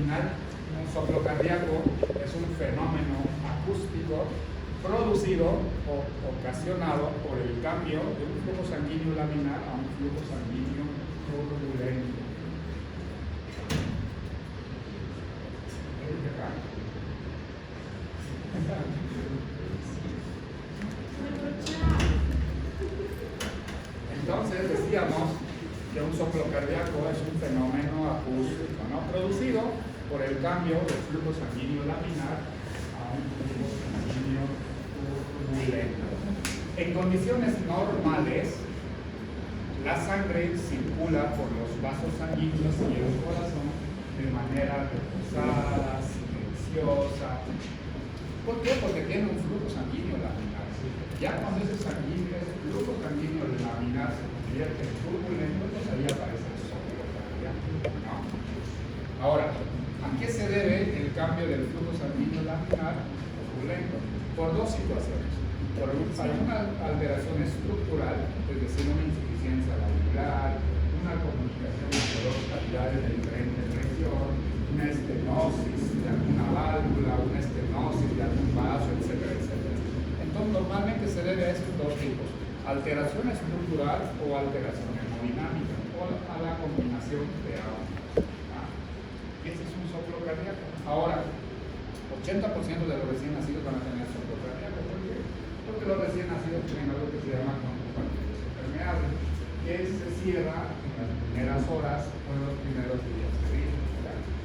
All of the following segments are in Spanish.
final, un soplo cardíaco es un fenómeno acústico producido o ocasionado por el cambio de un flujo sanguíneo laminar a un flujo sanguíneo turbulento. Entonces decíamos que un soplo cardíaco es un fenómeno acústico, ¿no? Producido por el cambio del flujo sanguíneo laminar a un flujo sanguíneo turbulento. En condiciones normales, la sangre circula por los vasos sanguíneos y el corazón de manera reposada, silenciosa. ¿Por qué? Porque tiene un flujo sanguíneo laminar. Ya cuando ese flujo sanguíneo laminar se convierte en turbulento, pues ahí aparece el soplo cardíaco, ¿no? Ahora, ¿a qué se debe el cambio del flujo sanguíneo laminar turbulento? Por dos situaciones. Por una alteración estructural, es decir, una insuficiencia valvular, una comunicación entre dos cavidades de diferente presión, una estenosis de alguna válvula, una estenosis de algún vaso, etcétera, etcétera. Entonces, normalmente se debe a estos dos tipos: alteración estructural o alteración hemodinámica, o a la combinación de ambos. Y este es un soplo cardíaco. Ahora, 80% de los recién nacidos van a tener soplo cardíaco. ¿Por qué? Porque los recién nacidos tienen algo que se llama conjunctivitis permeable, que se cierra en las primeras horas o en los primeros días de vida.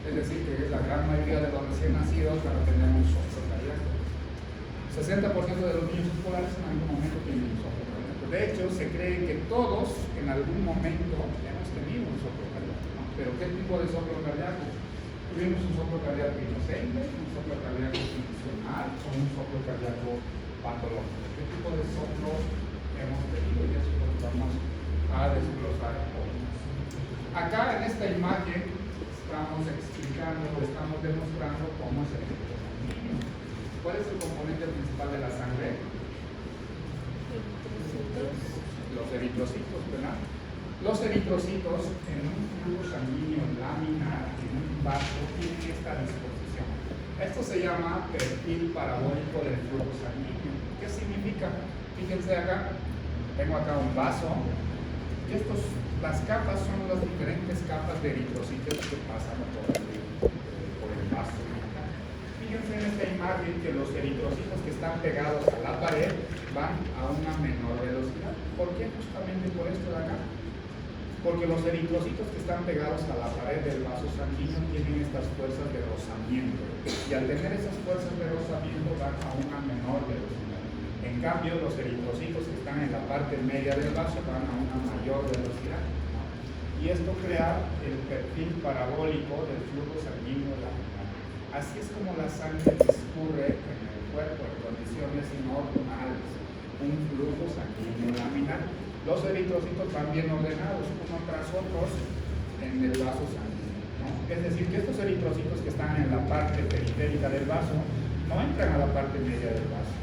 Es decir, que la gran mayoría de los recién nacidos van a tener un soplo cardíaco. 60% de los niños escolares en algún momento tienen un soplo cardíaco. De hecho, se cree que todos en algún momento hemos tenido un soplo cardíaco, ¿no? Pero ¿qué tipo de soplo cardíaco? Tuvimos un soplo cardíaco inocente, un soplo cardíaco funcional o un soplo cardíaco patológico. ¿Qué tipo de soplo hemos tenido? Y eso lo vamos a desglosar hoy. Acá en esta imagen estamos explicando o estamos demostrando cómo es el flujo sanguíneo. ¿Cuál es el componente principal de la sangre? Los eritrocitos, ¿verdad? Los eritrocitos en un flujo sanguíneo laminar, en un vaso, tienen esta disposición. Esto se llama perfil parabólico del flujo sanguíneo. ¿Qué significa? Fíjense acá, tengo acá un vaso, y las capas son las diferentes capas de eritrocitos que pasan por el vaso. Fíjense en esta imagen que los eritrocitos que están pegados a la pared van a una menor velocidad. ¿Por qué? Justamente por esto de acá. Porque los eritrocitos que están pegados a la pared del vaso sanguíneo tienen estas fuerzas de rozamiento. Y al tener esas fuerzas de rozamiento van a una menor velocidad. En cambio, los eritrocitos que están en la parte media del vaso van a una mayor velocidad. Y esto crea el perfil parabólico del flujo sanguíneo laminar. Así es como la sangre discurre en el cuerpo en condiciones normales. Un flujo sanguíneo laminar. Los eritrocitos van bien ordenados, unos tras otros, en el vaso sanguíneo, ¿no? Es decir, que estos eritrocitos que están en la parte periférica del vaso no entran a la parte media del vaso.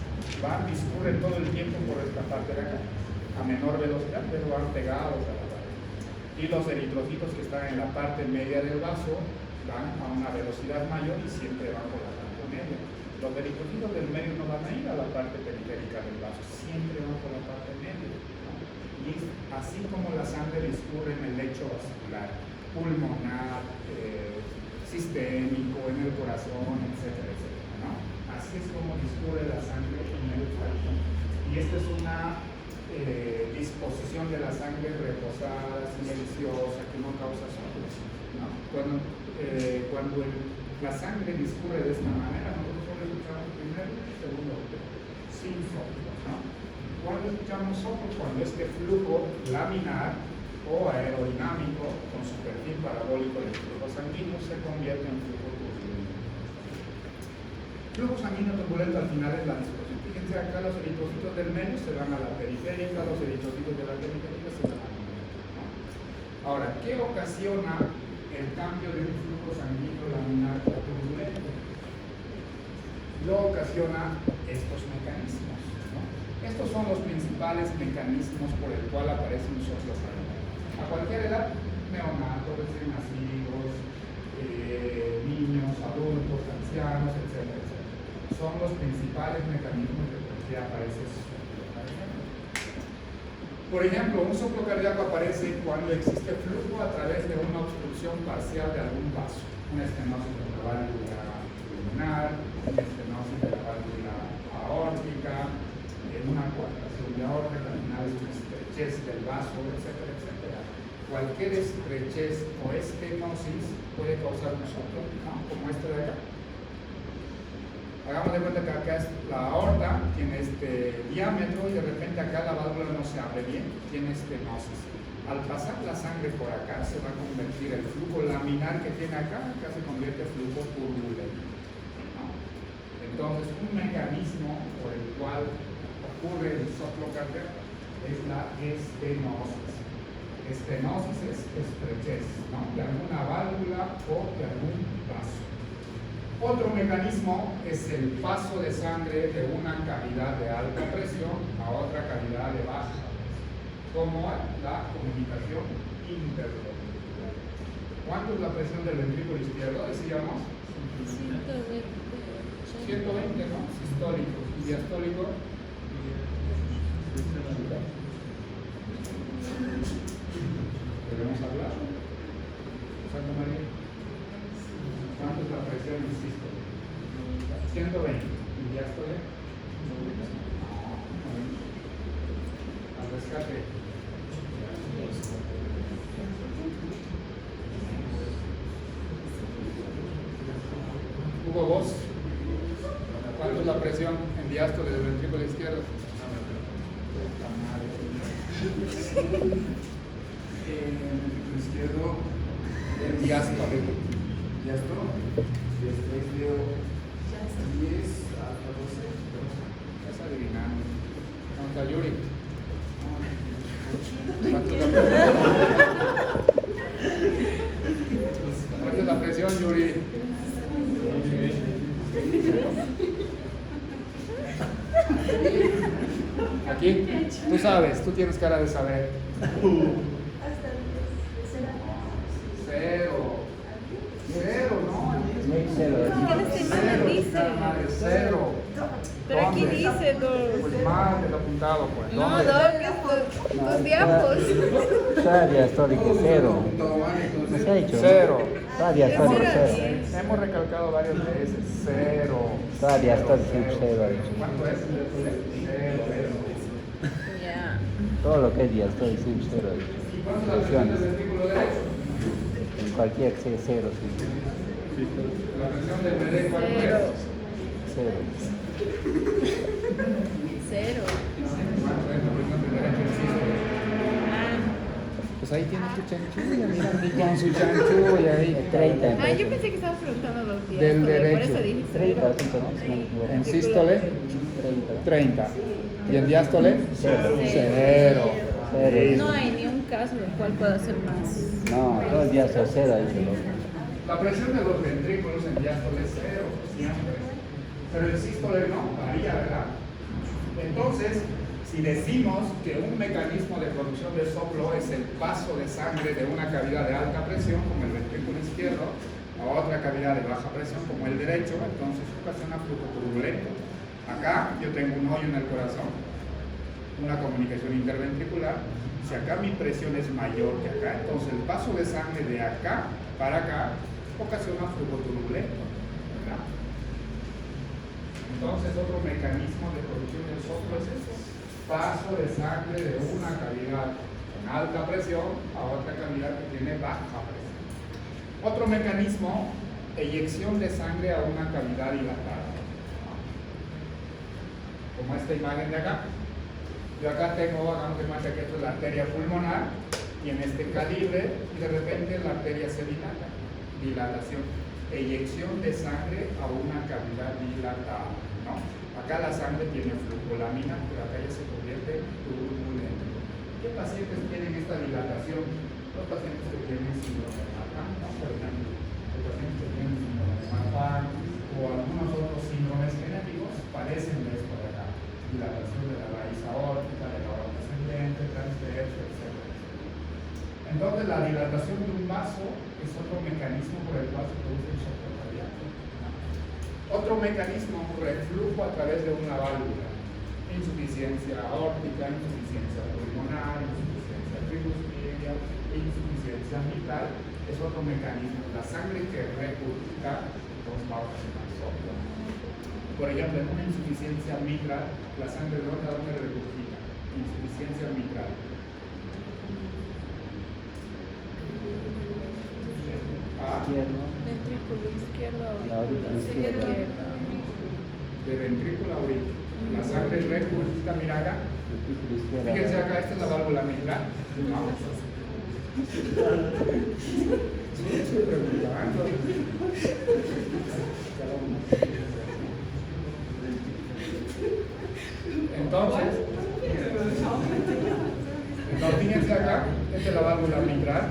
Discurren todo el tiempo por esta parte de acá, a menor velocidad, pero van pegados a la pared. Y los eritrocitos que están en la parte media del vaso van a una velocidad mayor y siempre van por la parte media. Los eritrocitos del medio no van a ir a la parte periférica del vaso, siempre van por la parte media. Y así como la sangre discurre en el lecho vascular, pulmonar, sistémico, en el corazón, etcétera, etcétera, ¿no? Así es como discurre la sangre en el cuerpo. Y esta es una disposición de la sangre reposada, silenciosa, que no causa soplos, ¿no? Cuando la sangre discurre de esta manera, nosotros solo escuchamos primero y segundo, sin soplos, ¿no? Cuando escuchamos soplo, cuando este flujo laminar o aerodinámico con su perfil parabólico del flujo sanguíneo se convierte en flujo turbulento. Flujo sanguíneo turbulento al final es la disposición. Fíjense acá, los eritrocitos del medio se van a la periférica, los eritrocitos de la periférica se van a la media, ¿no? Ahora, ¿qué ocasiona el cambio de un flujo sanguíneo laminar a turbulento? Lo ocasiona estos mecanismos. Estos son los principales mecanismos por el cual aparece un soplo cardíaco. A cualquier edad, neonatos, recién nacidos, niños, principales mecanismos de por qué aparece el soplo cardíaco. Por ejemplo, un soplo cardíaco aparece cuando existe flujo a través de una obstrucción parcial de algún vaso, una estenosis de la válvula pulmonar, una estenosis de la válvula aórtica, una coartación de aorta, al final es una estrechez del vaso, etcétera, etcétera. Cualquier estrechez o estenosis puede causar un soplo, ¿no? Como este de acá. Hagamos de cuenta que acá es la aorta, tiene este diámetro y de repente acá la válvula no se abre bien, tiene estenosis. Al pasar la sangre por acá se va a convertir el flujo laminar que tiene acá se convierte en flujo turbulento, ¿no? Entonces, un mecanismo por el cual ocurre el soplo cardíaco es la estenosis. Estenosis es estrechez, ¿no? De alguna válvula o de algún vaso. Otro mecanismo es el paso de sangre de una cavidad de alta presión a otra cavidad de baja presión, como la comunicación interventricular. ¿Cuánto es la presión del ventrículo izquierdo? Decíamos 120, ¿no? Sistólico y diastólico. ¿Debemos hablar? Santa María. ¿Cuánto es la presión en sístole? 120. ¿Y diástole? Al rescate. Hugo, vos. ¿Cuánto es la presión en diástole del ventrículo izquierdo? Izquierdo, El diástole. diástolo, después veo 10 hasta 12. Estás adivinando. ¿Cómo está Yuri? ¿Cuánto es la presión, Yuri? Aquí, tú sabes, tú tienes cara de saber. Cero. Cero, ¿no? Cero. Pero aquí ¿Dónde? dice Pues mal, te lo he apuntado, pues. No, ¿Dónde? dos diapos. Está diastólico, cero. Todo mal, ¿No entonces. se ha dicho? Cero. Está diastólico, cero. Hemos recalcado varias veces. Cero. Está diastólico, cero. ¿Cuánto es? Cero. Ya. Todo lo que es diastólico, cero. ¿Y cuánto es la presión del ventrículo derecho? En cualquier que sea cero, sí. La presión del bebé, ¿cuánto Cero. es? Cero. Cero. ¿Cuánto es la presión del derecho en sístole? Pues ahí tienes tu chanchulla, mira, ni con su chanchulla ahí. 30 en Ah, yo peso. pensé que estabas preguntando los días. Del por derecho. eso dije 30, cero. ¿no? Si no me equivoco. En sístole, 30. 30. ¿Y en diástole? Cero. Cero. Cero. No hay ni un caso en el cual pueda ser más. No, todo el día son cero, dice el otro. La presión de los ventrículos en diástole es cero, siempre. Pero en sístole no, varía, ¿verdad? Entonces, si decimos que un mecanismo de producción de soplo es el paso de sangre de una cavidad de alta presión, como el ventrículo izquierdo, a otra cavidad de baja presión, como el derecho, entonces ocasiona flujo turbulento. Acá yo tengo un hoyo en el corazón, una comunicación interventricular. Si acá mi presión es mayor que acá, entonces el paso de sangre de acá para acá ocasiona flujo turbulento, ¿verdad? Entonces otro mecanismo de producción del soplo es ese: paso de sangre de una cavidad con alta presión a otra cavidad que tiene baja presión. Otro mecanismo, eyección de sangre a una cavidad dilatada, como esta imagen de acá. Yo acá tengo, hagamos de cuenta que esto es la arteria pulmonar, y en este calibre, y de repente la arteria se dilata. Dilatación, eyección de sangre a una cavidad dilatada, ¿no? Acá la sangre tiene flujo laminar, pero acá ya se convierte en turbulento. ¿Qué pacientes tienen esta dilatación? Los pacientes que tienen síndrome de Marfan, ¿no? Por ejemplo, los pacientes que tienen síndrome de Marfan o algunos otros síndromes genéticos padecen de esto de acá: dilatación de la raíz aórtica, de la aorta ascendente, transverso, etc. Entonces, la dilatación de un vaso es otro mecanismo por el cual se produce el soplo cardíaco. Otro mecanismo, reflujo a través de una válvula. Insuficiencia aórtica, insuficiencia pulmonar, insuficiencia tricuspidia, insuficiencia mitral, es otro mecanismo. La sangre que regurgita dos pautas en el soplo. Por ejemplo, en una insuficiencia mitral, la sangre de dónde regurgita. Insuficiencia mitral. Izquierdo. Ventrículo izquierdo. La oreja izquierda. De ventrículo a aurícula. La sangre regurgita, mira acá. Ventrículo izquierdo. Fíjense acá, esta es la válvula mitral. No. Estoy preguntando. Entonces, fíjense acá, esta es la válvula mitral.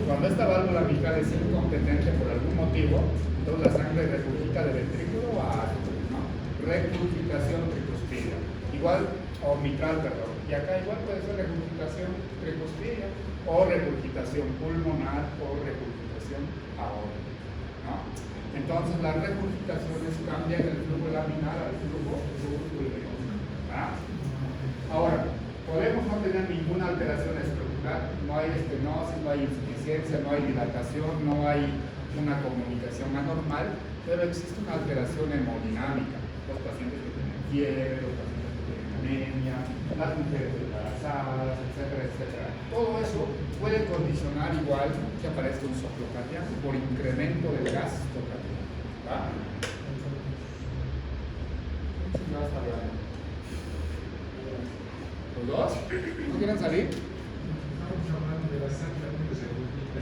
Cuando esta válvula mitral es incompetente por algún motivo, entonces la sangre regurgita de ventrículo a aurícula, ¿no? Regurgitación tricuspidia. Igual, o mitral, perdón. Y acá igual puede ser regurgitación tricuspidia, o regurgitación pulmonar, o regurgitación aórtica, ¿no? Entonces las regurgitaciones cambian el flujo laminar al flujo tubuloso, ¿ah? Ahora, podemos no tener ninguna alteración estructural, no hay estenosis, no hay insuficiencia, no hay dilatación, no hay una comunicación anormal, pero existe una alteración hemodinámica. Los pacientes que tienen fiebre, los pacientes que tienen anemia, las mujeres embarazadas, etcétera, etcétera. Todo eso puede condicionar igual que aparezca un soplo cardíaco por incremento del gasto cardíaco. ¿Va? No está hablando. ¿Los dos? ¿No quieren salir? Estamos hablando de la sangre que se regurgita.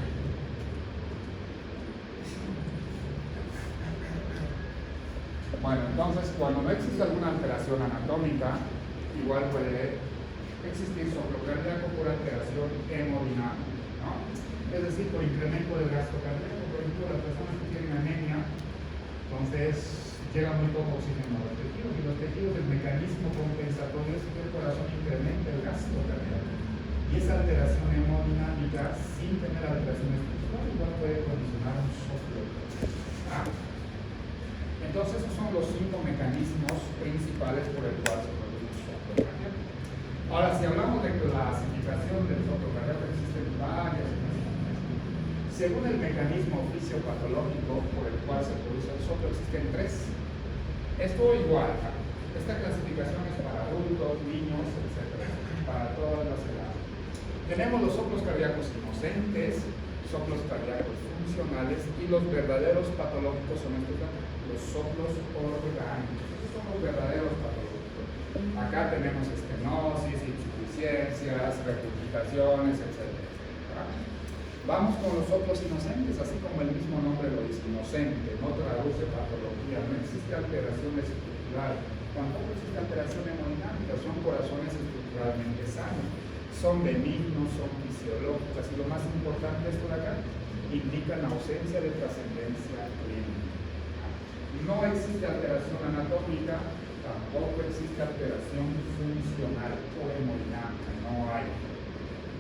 Bueno, entonces cuando no existe alguna alteración anatómica, igual puede existir soplo cardíaco por alteración hemodinámica, ¿no? Es decir, por incremento del gasto cardíaco. Por ejemplo, las personas que tienen anemia, entonces llega muy poco oxígeno a los tejidos, y los tejidos, el mecanismo compensatorio es que el corazón incrementa el gasto cardíaco. Y esa alteración hemodinámica, sin tener alteración estructural, igual puede condicionar un soplo. ¿Ah? Entonces, esos son los 5 mecanismos principales por el cual se produce un soplo cardíaco. Ahora, si hablamos de clasificación del soplo cardíaco, existen varias clasificaciones. Según el mecanismo fisiopatológico por el cual se produce el soplo, existen 3. Esto igual, esta clasificación es para adultos, niños, etc., para todas las edades. Tenemos los soplos cardíacos inocentes, soplos cardíacos funcionales, y los verdaderos patológicos son estos, los soplos orgánicos. Estos son los verdaderos patológicos. Acá tenemos estenosis, insuficiencias, regurgitaciones, etc. Vamos con los soplos inocentes, así como el mismo nombre lo dice, inocente, no traduce patología, no existe alteración estructural, tampoco existe alteración hemodinámica, son corazones estructuralmente sanos, son benignos, son fisiológicas, y lo más importante es por acá, indican ausencia de trascendencia clínica. No existe alteración anatómica, tampoco existe alteración funcional o hemodinámica, no hay.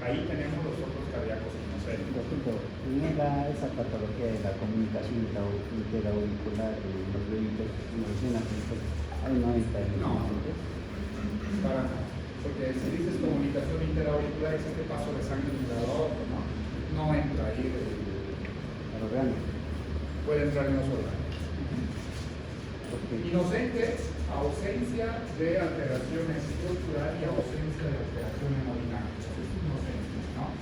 Ahí tenemos los soplos cardíacos inocentes. Por ejemplo, en esa patología de la comunicación interauricular de los bebitos, ahí no entra en No, para nada. Porque si dices comunicación interauricular, es este paso de sangre de un lado a otro, ¿no? No entra ahí. el órgano. Puede entrar en los órganos. Inocente, ausencia de alteración estructural y ausencia de alteración hemodinámica. Eso es inocente, ¿no?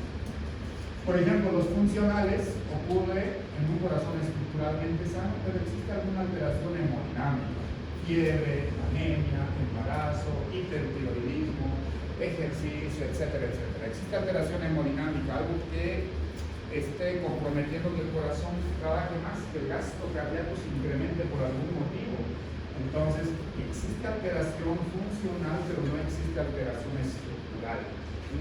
Por ejemplo, los funcionales ocurre en un corazón estructuralmente sano, pero existe alguna alteración hemodinámica. Fiebre, anemia, embarazo, hipertiroidismo, ejercicio, etcétera, etcétera. Existe alteración hemodinámica, algo que esté comprometiendo que el corazón trabaje más, que el gasto cardíaco se incremente por algún motivo. Entonces, existe alteración funcional, pero no existe alteración estructural.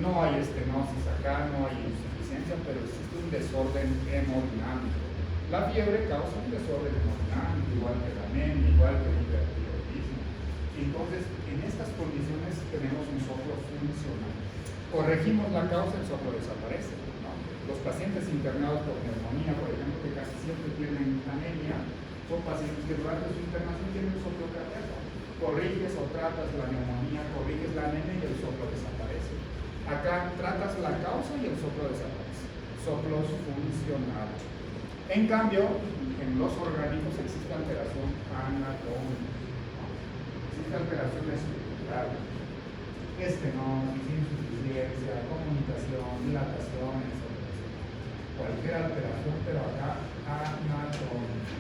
No hay estenosis acá, no hay insuficiencia, pero existe un desorden hemodinámico. La fiebre causa un desorden hemodinámico, igual que la anemia, igual que el hipertiroidismo. Entonces, en estas condiciones tenemos un soplo funcional. Corregimos la causa, el soplo desaparece, ¿no? Los pacientes internados por neumonía, por ejemplo, que casi siempre tienen anemia, son pacientes que durante su internación tiene un soplo cardíaco. Corriges o tratas la neumonía, corriges la anemia y el soplo desaparece. Acá tratas la causa y el soplo desaparece. Soplos funcionales. En cambio, en los orgánicos existe alteración anatómica, existe alteración estructural, estenosis, insuficiencia, comunicación, dilatación, etc. Cualquier alteración, pero acá anatómica.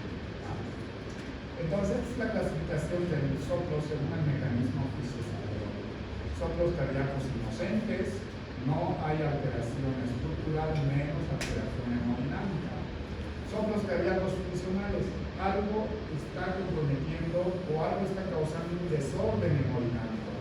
Entonces, la clasificación del soplo según el mecanismo fisiológico. Soplos cardíacos inocentes, no hay alteración estructural, menos alteración hemodinámica. Soplos cardíacos funcionales, algo está comprometiendo o algo está causando un desorden hemodinámico.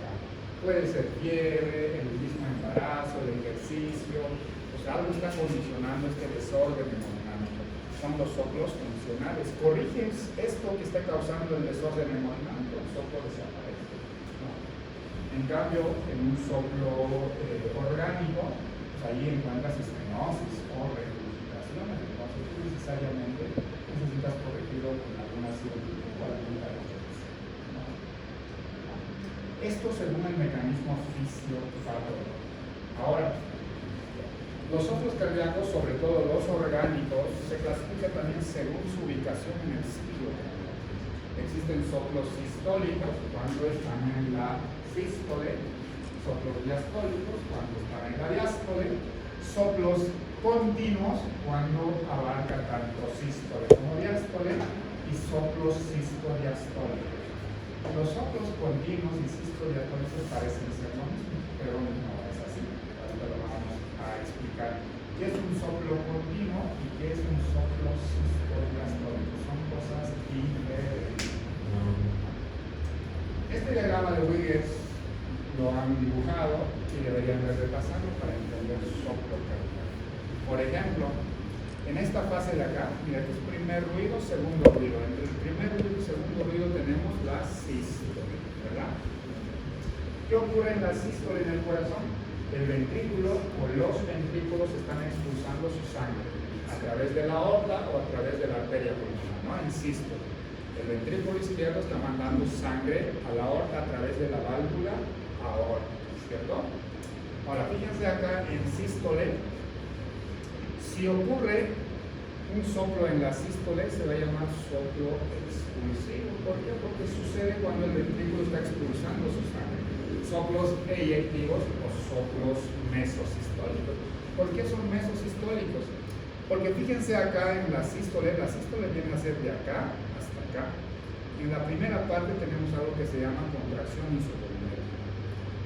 Puede ser fiebre, el mismo embarazo, el ejercicio, o sea, algo está condicionando este desorden hemodinámico. Son los soplos funcionales. Corriges esto que está causando el desorden hemodinámico, el soplo desaparece, ¿no? En cambio, en un soplo orgánico, pues ahí encuentras estenosis o regurgitaciones. Entonces, tú necesariamente necesitas corregirlo con alguna cirugía o algún tratamiento, ¿no? Esto según el mecanismo fisiopatológico. Ahora, los soplos cardíacos, sobre todo los orgánicos, se clasifican también según su ubicación en el ciclo cardíaco. Existen soplos sistólicos cuando están en la sístole, soplos diastólicos cuando están en la diástole, soplos continuos cuando abarca tanto sístole como diástole y soplos sistodiastólicos. Los soplos continuos y sistodiastólicos parecen ser lo mismo, pero no es así. Ahorita lo vamos a explicar qué es un soplo continuo y qué es un soplo sistodiastólico. Son cosas diferentes. Este diagrama de Wiggers lo han dibujado y deberían de repasarlo para entender soplo cardíaco. Por ejemplo, en esta fase de acá, mira, aquí es primer ruido, segundo ruido. Entre el primer ruido y el segundo ruido tenemos la sístole, ¿verdad? ¿Qué ocurre en la sístole en el corazón? El ventrículo o los ventrículos están expulsando su sangre a través de la aorta o a través de la arteria pulmonar, ¿no? En sístole. El ventrículo izquierdo está mandando sangre a la aorta a través de la válvula aorta, ¿cierto? Ahora, fíjense acá en sístole. Si ocurre un soplo en la sístole, se va a llamar soplo expulsivo. ¿Por qué? Porque sucede cuando el ventrículo está expulsando su sangre. Soplos eyectivos o soplos mesosistólicos. ¿Por qué son mesosistólicos? Porque fíjense acá en la sístole viene a ser de acá hasta acá. En la primera parte tenemos algo que se llama contracción isovolumétrica.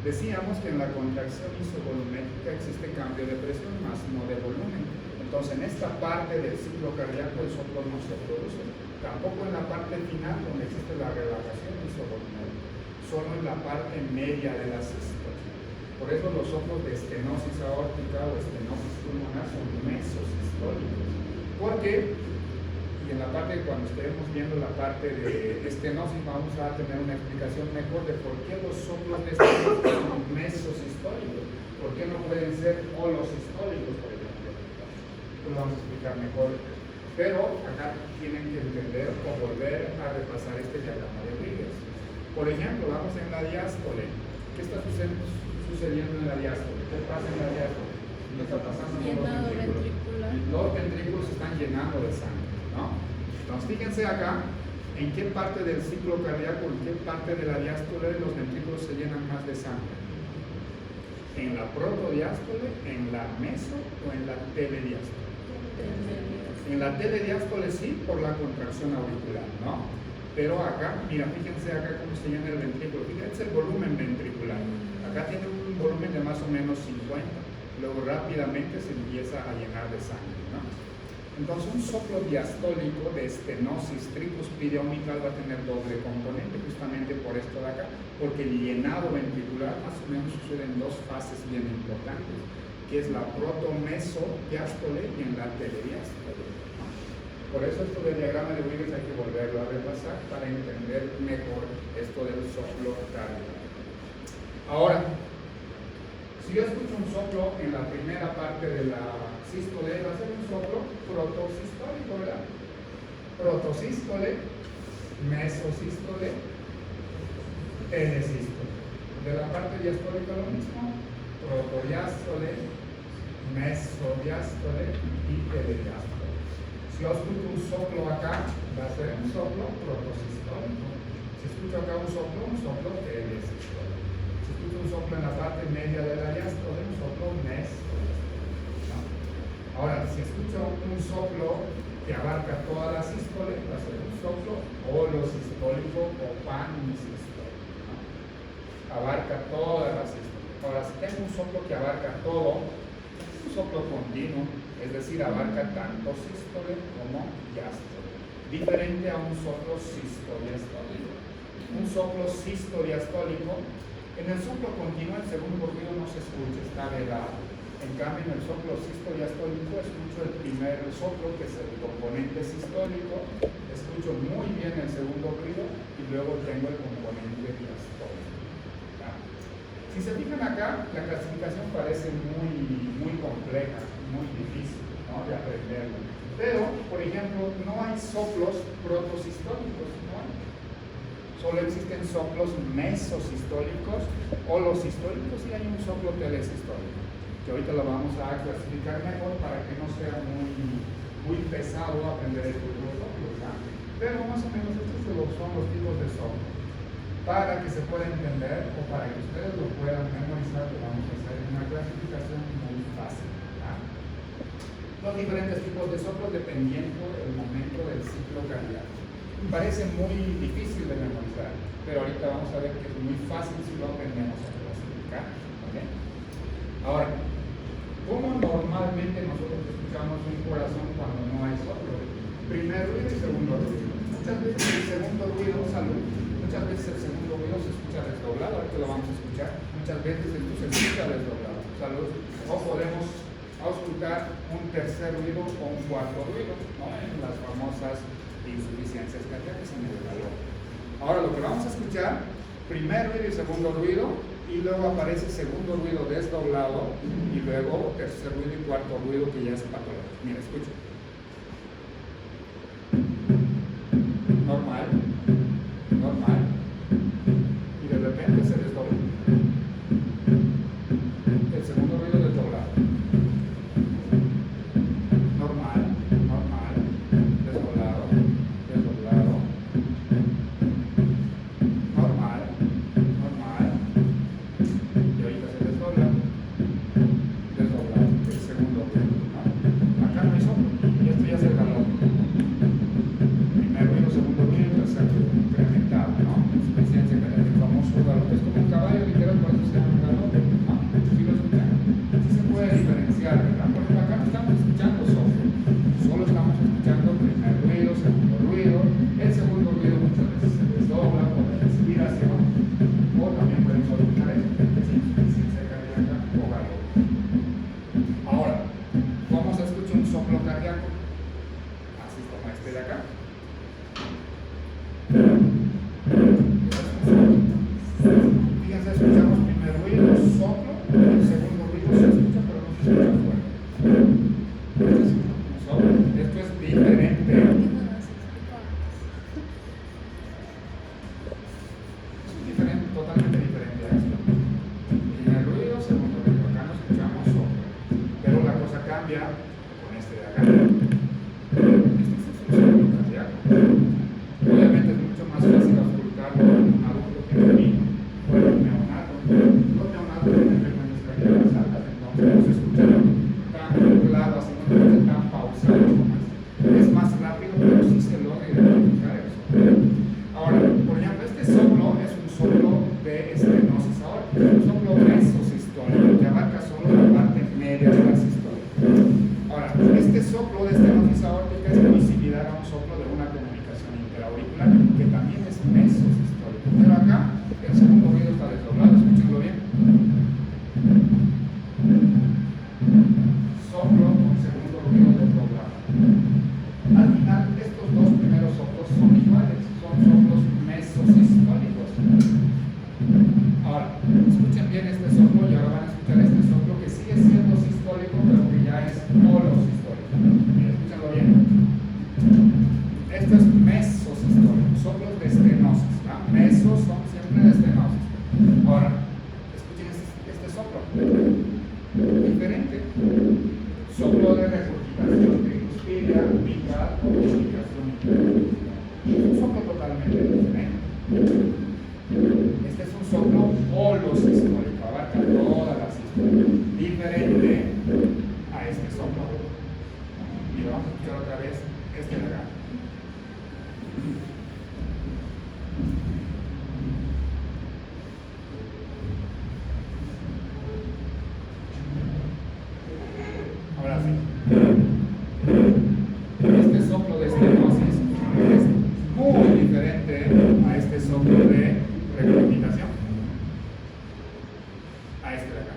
Decíamos que en la contracción isovolumétrica existe cambio de presión, más no de volumen. Entonces, en esta parte del ciclo cardíaco el soplo no se produce. Tampoco en la parte final, donde existe la relajación isovolumétrica. Solo en la parte media de la sístole. Por eso los soplos de estenosis aórtica o estenosis pulmonar son mesosistólicos. ¿Por qué? Y en la parte, cuando estemos viendo la parte de estenosis, vamos a tener una explicación mejor de por qué los soplos de estenosis son mesosistólicos. ¿Por qué no pueden ser holosistólicos, por ejemplo? Lo vamos a explicar mejor. Pero acá tienen que entender o volver a repasar este diagrama de Wiggers. Por ejemplo, vamos en la diástole. ¿Qué está sucediendo en la diástole? ¿Qué pasa en la diástole? ¿Qué está pasando con los ventrículos? Los ventrículos se están llenando de sangre, ¿no? Entonces, fíjense acá en qué parte del ciclo cardíaco, en qué parte de la diástole los ventrículos se llenan más de sangre. ¿En la protodiástole, en la meso o en la telediástole? En la telediástole sí, por la contracción auricular, ¿no? Pero acá, mira, fíjense acá cómo se llena el ventrículo. Fíjense el volumen ventricular. Acá tiene un volumen de más o menos 50. Luego rápidamente se empieza a llenar de sangre, ¿no? Entonces un soplo diastólico de estenosis tricuspideo-mitral va a tener doble componente, justamente por esto de acá, porque el llenado ventricular más o menos sucede en dos fases bien importantes, que es la protomesodiástole y en la telediástole. Por eso esto del diagrama de Wiggers hay que volverlo a repasar para entender mejor esto del soplo cardíaco. Ahora, si yo escucho un soplo en la primera parte de la sístole, va a ser un soplo protosistólico, ¿verdad? Protosístole, mesosístole, telesístole. De la parte diastólica lo mismo, protodiástole, mesodiástole y telediástole. Si yo escucho un soplo acá, va a ser un soplo protosistólico. Si escucho acá un soplo telesistólico. Si escucho un soplo en la parte media de la diástole, un soplo mesodiástole. ¿No? Ahora, si escucho un soplo que abarca toda la sístole, va a ser un soplo holosistólico o panisistólico. ¿No? Abarca toda la sístole. Ahora, si tengo un soplo que abarca todo, es un soplo continuo, es decir, abarca tanto sístole como diástole, diferente a un soplo sistodiastólico. Un soplo sistodiastólico, en el soplo continuo el segundo ruido no se escucha, está vedado. En cambio, en el soplo sistodiastólico escucho el primer soplo, que es el componente sistólico, escucho muy bien el segundo ruido y luego tengo el componente diastólico. ¿Ya? Si se fijan acá, la clasificación parece muy compleja, muy difícil, ¿no?, de aprenderlo. Pero, por ejemplo, no hay soplos protosistólicos, ¿no? Solo existen soplos mesosistólicos o los sistólicos, y hay un soplo telesistólico, que ahorita lo vamos a clasificar mejor para que no sea muy pesado aprender estos dos soplos, ¿ya? Pero más o menos estos son los tipos de soplos. Para que se pueda entender o para que ustedes lo puedan memorizar, lo vamos a hacer una clasificación muy fácil, ¿ya? Los diferentes tipos de soplos dependiendo del momento del ciclo cardíaco. Parece muy difícil de memorizar, pero ahorita vamos a ver que es muy fácil si lo aprendemos a clasificar, ¿okay? Ahora, ¿cómo normalmente nosotros escuchamos un corazón cuando no hay soplo? Primer ruido y segundo ruido. Muchas veces el segundo ruido, salud, muchas veces el segundo ruido se escucha desdoblado, ahorita lo vamos a escuchar. Muchas veces esto se escucha desdoblado, salud. O podemos auscultar un tercer ruido o un cuarto ruido, ¿no?, en las famosas insuficiencias cardíacas en el valor. Ahora lo que vamos a escuchar, primer ruido y segundo ruido, y luego aparece segundo ruido desdoblado, y luego tercer ruido y cuarto ruido que ya es patológico. Mira, escucha. Normal, normal, y de repente se desdobla. El segundo ruido desdoblado. Normal, normal, desdoblado, desdoblado. Normal, normal. Y ahorita se desdobla. Desdoblado. El segundo ruido, ¿no? Acá no hay soplo. Y esto ya es el galón. Primer ruido, segundo ruido y tercer ruido. Incrementado, ¿no? Insuficiencia cardíaca, el famoso galón. Es como un caballo, literal, por eso se llama un galón, ¿no? ¿Sí lo escuchan? Sí se puede diferenciar, ¿verdad? Por ejemplo, acá no estamos escuchando soplo. Solo estamos escuchando primer ruido, segundo ruido. El segundo ruido muchas veces se desdobla por la respiración, o también podemos escuchar esto, que es insuficiencia cardíaca o galón. Ahora, ¿cómo se escucha un soplo cardíaco? Así como este de acá. Fíjense, escuchamos primer ruido, soplo, el segundo ruido se escucha, pero no se escucha fuerte. Este es un soplo. Esto es diferente. Es diferente, totalmente diferente a esto. Primer ruido, segundo ruido. Acá no escuchamos soplo, pero la cosa cambia con este de acá. Este es un soplo cardíaco. Obviamente es mucho más fácil auscultarlo en un adulto que en un niño o en un neonato. Los neonatos tienen frecuencias cardíacas altas, entonces no se escucha tan claro, así no es tan pausado como este. Es más rápido, pero sí se logra identificar eso. Ahora, por ejemplo, este soplo es un soplo de estenosis aórtica, un soplo mesosistólico que abarca solo la parte media de la sistólica. Ahora, este soplo de estenosis aórtica es muy similar a un soplo de una comunicación interauricular, que también es mesosistólico. Pero acá, el segundo ruido está desdoblado, escúchenlo bien. Soplo con segundo ruido desdoblado. Al final, estos dos primeros soplos son iguales, son soplos mesosistólicos. Ahora, escuchen bien este soplo y ahora van a escuchar este soplo que sigue siendo sistólico, pero que ya es holosistólico. Miren, escúchenlo bien. Esto es mesosistólico, soplos comunicación. Es un soplo totalmente diferente. Este es un soplo holosistólico, abarca toda la sistólica, diferente a este soplo. Y vamos a escuchar otra vez este de acá. Ahora sí. Este soplo de estenosis es muy diferente a este soplo de regurgitación. A este de acá.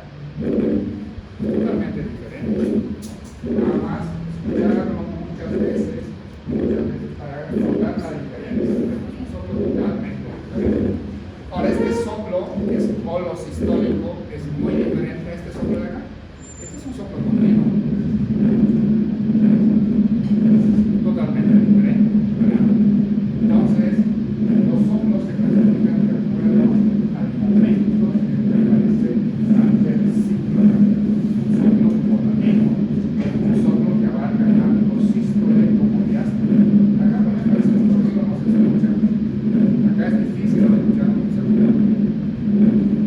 Totalmente diferente. Nada más escucharlo muchas veces para notar la diferencia. Es un soplo totalmente diferente. Ahora, este soplo, que es holosistólico, es muy diferente a este soplo de acá. Este es un soplo continuo. Totalmente diferente, ¿verdad? Entonces, los soplos se clasifican de acuerdo al momento en el que aparece durante el ciclo. Un soplo continuo, un soplo que abarca tanto sístole como diástole. Acá, por ejemplo, el sístole no se escucha. Acá es difícil de escuchar un soplo.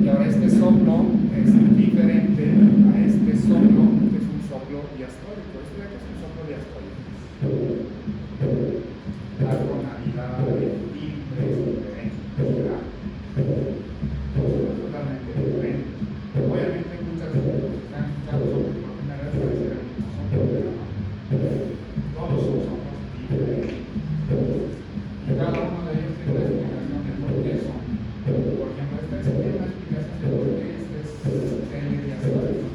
Y ahora este soplo es diferente a este soplo, que es un soplo diastólico. Este de acá es un soplo diastólico. La tonalidad, el timbre es diferente, ¿verdad? Es totalmente diferente. Obviamente muchas veces están escuchando soplos por primera vez parecer el mismo soplo, pero no. Todos son soplos diferentes. Y cada uno de ellos tiene una explicación de por qué son. Por ejemplo, esta es una explicación de por qué este es el diastólico.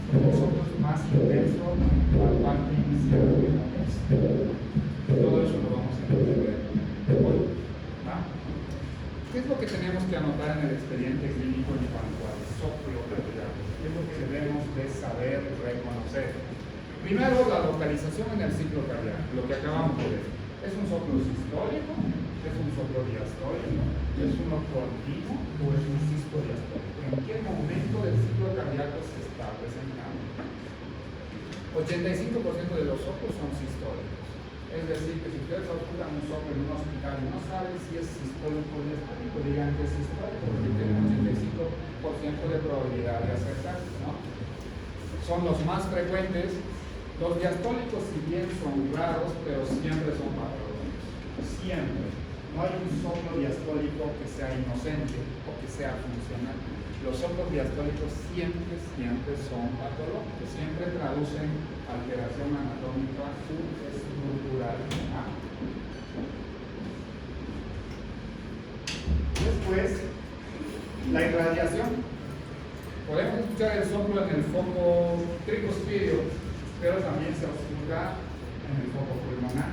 Son soplos más intensos en la parte inicial de la voz. Todo eso lo vamos a entender hoy. ¿Va? ¿Qué es lo que tenemos que anotar en el expediente clínico en cuanto al soplo cardíaco? ¿Qué es lo que debemos de saber reconocer? Primero, la localización en el ciclo cardíaco, lo que acabamos de ver. ¿Es un soplo sistólico? ¿Es un soplo diastólico? ¿Es uno continuo o es un sistodiastólico? ¿En qué momento del ciclo cardíaco se está presentando? 85% de los soplos son sistólicos. Es decir, que si ustedes escuchan un soplo en un hospital y no saben si es sistólico o diastólico, digan que es sistólico porque tienen un 85% de probabilidad de acertar, ¿no? Son los más frecuentes. Los diastólicos, si bien son raros, pero siempre son patológicos. Siempre. No hay un soplo diastólico que sea inocente o que sea funcional. Los soplos diastólicos siempre son patológicos, siempre traducen alteración anatómica estructural. Después, la irradiación. Podemos escuchar el soplo en el foco tricuspidio, pero también se escucha en el foco pulmonar.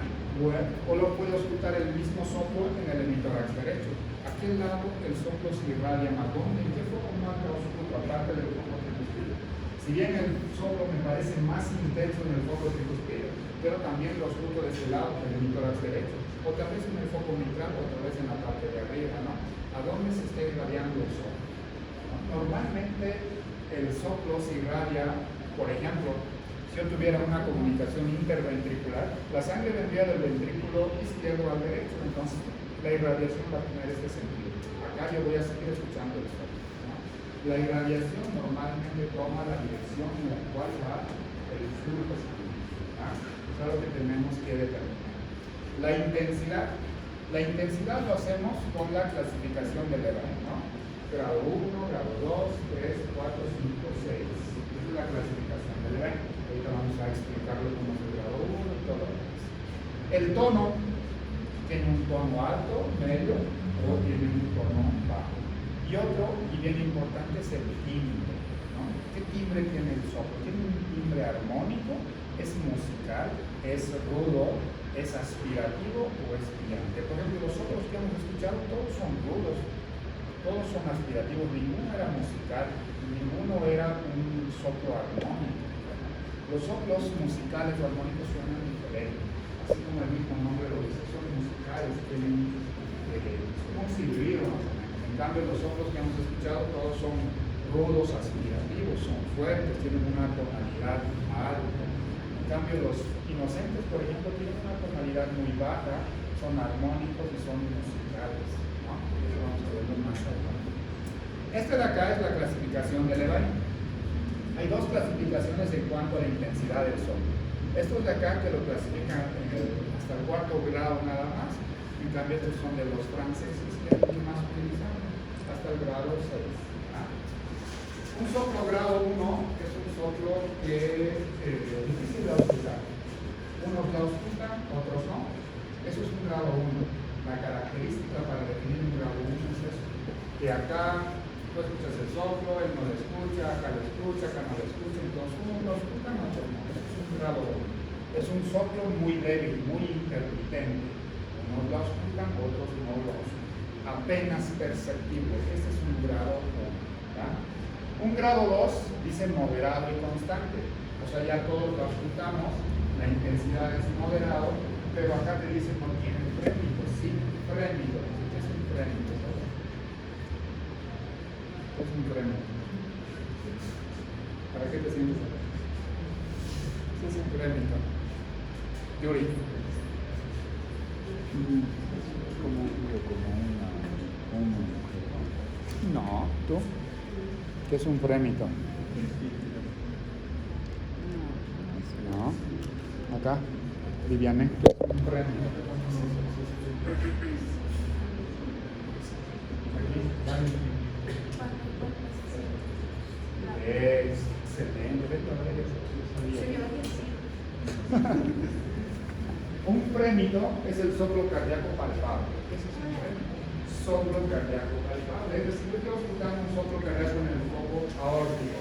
O lo puedo escuchar el mismo soplo en el hemitórax derecho. Aquel lado el soplo se irradia más. ¿Dónde? ¿En qué foco más lo escucho? Aparte del foco tricuspidio. Si bien el soplo me parece más intenso en el foco tricuspidio, pero también lo escucho de ese lado, del hemitórax derecho. O tal vez en el foco mitral o tal vez en la parte de arriba, ¿no? ¿A dónde se está irradiando el soplo? Normalmente el soplo se irradia, por ejemplo, si yo tuviera una comunicación interventricular, la sangre vendría del ventrículo izquierdo al derecho, entonces la irradiación va a tener este sentido. Acá yo voy a seguir escuchando el soplo, ¿no? La irradiación normalmente toma la dirección en la cual va el flujo sanguíneo, ¿no? Es algo que tenemos que determinar. La intensidad lo hacemos con la clasificación del EVA, ¿no? Grado 1, grado 2, 3, 4, 5, 6. Esa es la clasificación del EVA. Ahorita vamos a explicarlo como es el grado 1 y todo lo demás. El tono tiene un tono alto, medio o tiene un tono bajo. Y otro, y bien importante, es el timbre, ¿no? ¿Qué timbre tiene el soplo? Tiene un timbre armónico, es musical, es rudo, es aspirativo o es brillante. Por ejemplo, los soplos que hemos escuchado todos son rudos, todos son aspirativos, ninguno era musical, ninguno era un soplo armónico. Los soplos musicales o armónicos suenan diferentes, así como el mismo nombre lo dice, son musicales, tienen un silbido. En cambio, los soplos que hemos escuchado todos son rudos, aspirativos, son fuertes, tienen una tonalidad alta. En cambio, los inocentes, por ejemplo, tienen una tonalidad muy baja, son armónicos y son musicales, ¿no? Eso vamos a verlo más adelante. Esta de acá es la clasificación de Levine. Hay dos clasificaciones en cuanto a la intensidad del soplo. Estos de acá que lo clasifican hasta el cuarto grado nada más, en cambio estos son de los franceses que más utilizamos, hasta el grado 6. Un soplo grado 1 es un soplo que es difícil de auscultar. Unos lo auscultan, otros no. Eso es un grado 1. La característica para definir un grado 1 es eso. Que acá tú escuchas el soplo, él no lo escucha, acá lo escucha, acá no lo escucha. Entonces unos lo auscultan, otros no. Eso es un grado 1. Es un soplo muy débil, muy intermitente. Unos lo auscultan, otros no lo auscultan. Apenas perceptible. Este es un grado 1. Un grado 2 dice moderado y constante, o sea, ya todos lo auscultamos, la intensidad es moderado, pero acá te dice no tiene frémito, sin frémito. ¿Qué es un frémito? ¿Qué es un frémito? ¿Para qué te sientes? ¿Qué es un frémito? Yuri. No, ¿tú? ¿Qué es un frémito? No. Acá, Viviane. ¿Qué es un frémito? Excelente. Un frémito es el soplo cardíaco palpable. ¿Qué es un frémito? Soplo cardíaco palpable. Es decir, yo quiero escuchar un soplo cardíaco en el foco aórtico.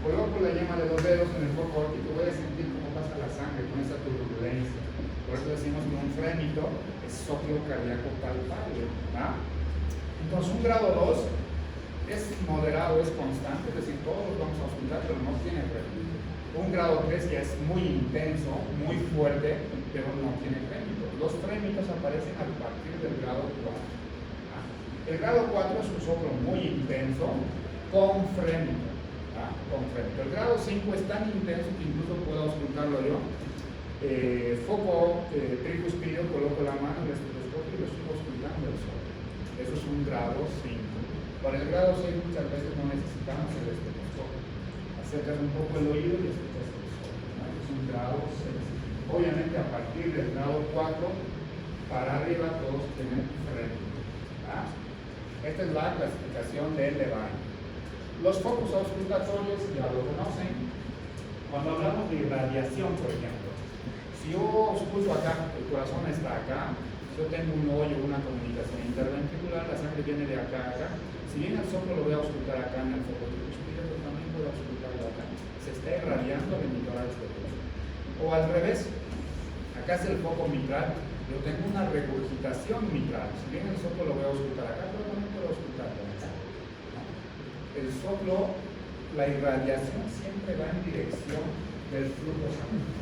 Coloco la yema de los dedos en el foco aórtico, voy a sentir cómo pasa la sangre con esa turbulencia. Por eso decimos que un frémito es soplo cardíaco palpable. ¿Ah? Entonces, un grado 2 es moderado, es constante, es decir, todos los vamos a auscultar, pero no tiene frémito. Un grado 3 ya es muy intenso, muy fuerte, pero no tiene frémito. Los frémitos aparecen a partir del grado 4. El grado 4 es un soplo muy intenso con frémito. Con frémito. El grado 5 es tan intenso que incluso puedo auscultarlo yo. Foco tricuspidio, coloco la mano en el estetoscopio y lo estoy auscultando el soplo. Eso es un grado 5. Para el grado 6 muchas veces no necesitamos el estetoscopio. Acercas un poco el oído y escuchas el soplo. Es un grado 6. Obviamente a partir del grado 4 para arriba todos tienen frémito. Esta es la clasificación de Levine. Los focos auscultatorios ya lo conocen. Cuando hablamos de irradiación, por ejemplo, si yo ausculto acá, el corazón está acá, yo tengo un hoyo, una comunicación interventricular, la sangre viene de acá a acá. Si bien el soplo lo voy a auscultar acá en el foco tricuspidio, pero también puedo auscultarlo acá. Se está irradiando el tórax del corazón. O al revés, acá es el foco mitral, yo tengo una regurgitación mitral. Si bien el soplo lo voy a auscultar acá, pero también puedo auscultarlo acá. El soplo, la irradiación siempre va en dirección del flujo sanguíneo.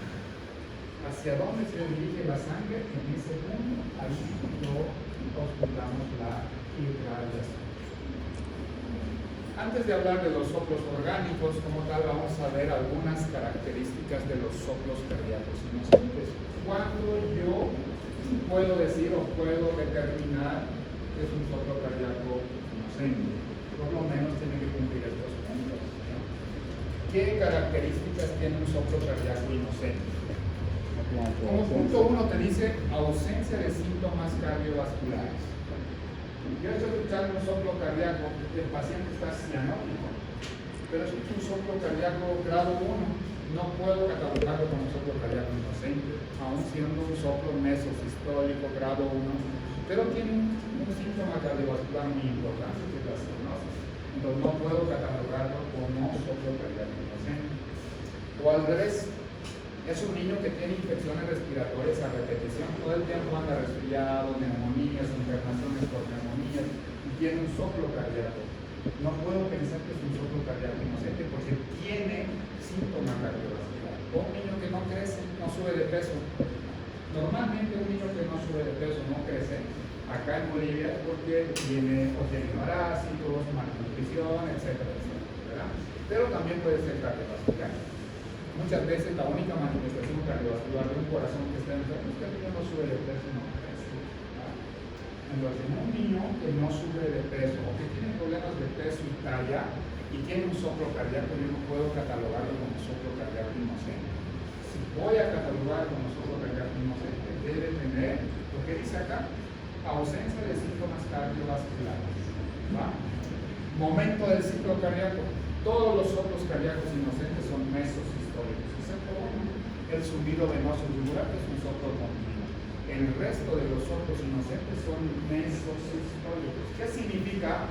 Hacia dónde se dirige la sangre, en ese punto, ahí lo auscultamos la irradiación. Antes de hablar de los soplos orgánicos, como tal, vamos a ver algunas características de los soplos cardíacos inocentes. Cuando yo puedo decir o puedo determinar que es un soplo cardíaco inocente, por lo menos tiene que cumplir estos puntos, ¿no? ¿Qué características tiene un soplo cardíaco inocente? Como punto 1 te dice ausencia de síntomas cardiovasculares. Yo estoy escuchando un soplo cardíaco, el paciente está cianótico, pero es un soplo cardíaco grado 1, no puedo catalogarlo como un soplo cardíaco inocente, aún siendo un soplo mesosistólico grado 1, pero tiene un síntoma cardiovascular muy importante, que es la cianosis. Entonces no puedo catalogarlo como soplo cardíaco inocente. O al revés, es un niño que tiene infecciones respiratorias a repetición, todo el tiempo anda resfriado, neumonías, internaciones por neumonías, y tiene un soplo cardíaco. No puedo pensar que es un soplo cardíaco inocente porque tiene síntoma cardiovascular. O un niño que no crece, no sube de peso. Normalmente un niño que no sube de peso, no crece, acá en Bolivia es porque tiene parásitos, malnutrición, etcétera, etcétera, ¿verdad? Pero también puede ser cardiovascular. Muchas veces la única manifestación cardiovascular de un corazón que está enfermo es que el niño no sube de peso, no crece. Entonces, un niño que no sube de peso o que tiene problemas de peso y talla y tiene un soplo cardíaco, yo no puedo catalogarlo como soplo cardíaco inocente. Si voy a catalogar como soplo cardíaco inocente, debe tener, lo que dice acá, ausencia de síntomas cardiovasculares. ¿Va? Momento del ciclo cardíaco. Todos los soplos cardíacos inocentes son mesosistólicos, excepto uno, el zumbido venoso yugular, que es un soplo continuo. El resto de los soplos inocentes son mesosistólicos. ¿Qué significa?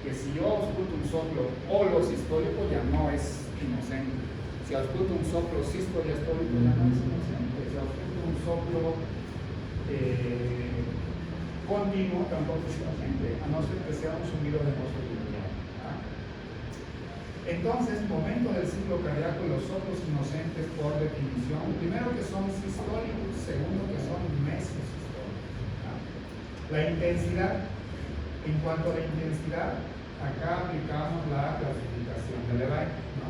Que si yo ausculto un soplo holosistólico ya no es inocente. Si ausculto un soplo sistoliastólico ya no es inocente. Si ausculto un soplo continuo tampoco es inocente, a no ser que sea un zumbido venoso yugular. Entonces, momento del ciclo cardíaco, los soplos inocentes por definición, primero que son sistólicos, segundo que son mesosistólicos. La intensidad, en cuanto a la intensidad, acá aplicamos la clasificación de Levine, ¿no?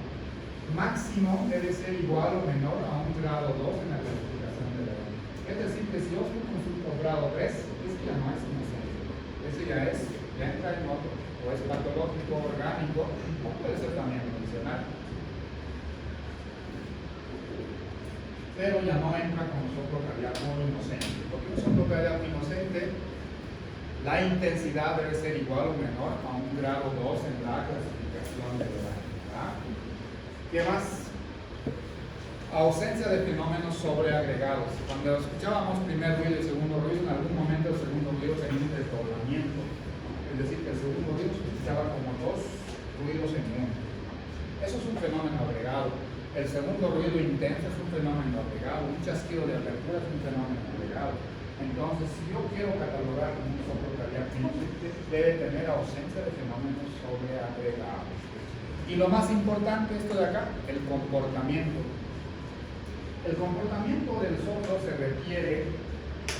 Máximo debe ser igual o menor a un grado 2 en la clasificación de Levine. Es decir, que si yo consulto grado 3, ese ya no es inocente, ese ya entra en otro, o es patológico, orgánico, o puede ser también funcional. Pero ya no entra como soplo cardíaco inocente, porque un soplo cardíaco inocente, la intensidad debe ser igual o menor a un grado 2 en la clasificación de Levine. ¿Qué más? Ausencia de fenómenos sobreagregados. Cuando escuchábamos primer ruido y segundo ruido, en algún momento el segundo ruido tenía un desdoblamiento. Es decir, que el segundo ruido se escuchaba como dos ruidos en uno. Eso es un fenómeno agregado. El segundo ruido intenso es un fenómeno agregado. Un chasquido de apertura es un fenómeno agregado. Entonces, si yo quiero catalogar como un soplo cardíaco, debe tener ausencia de fenómenos sobreagregados. Y lo más importante, esto de acá, el comportamiento. El comportamiento del soplo se refiere,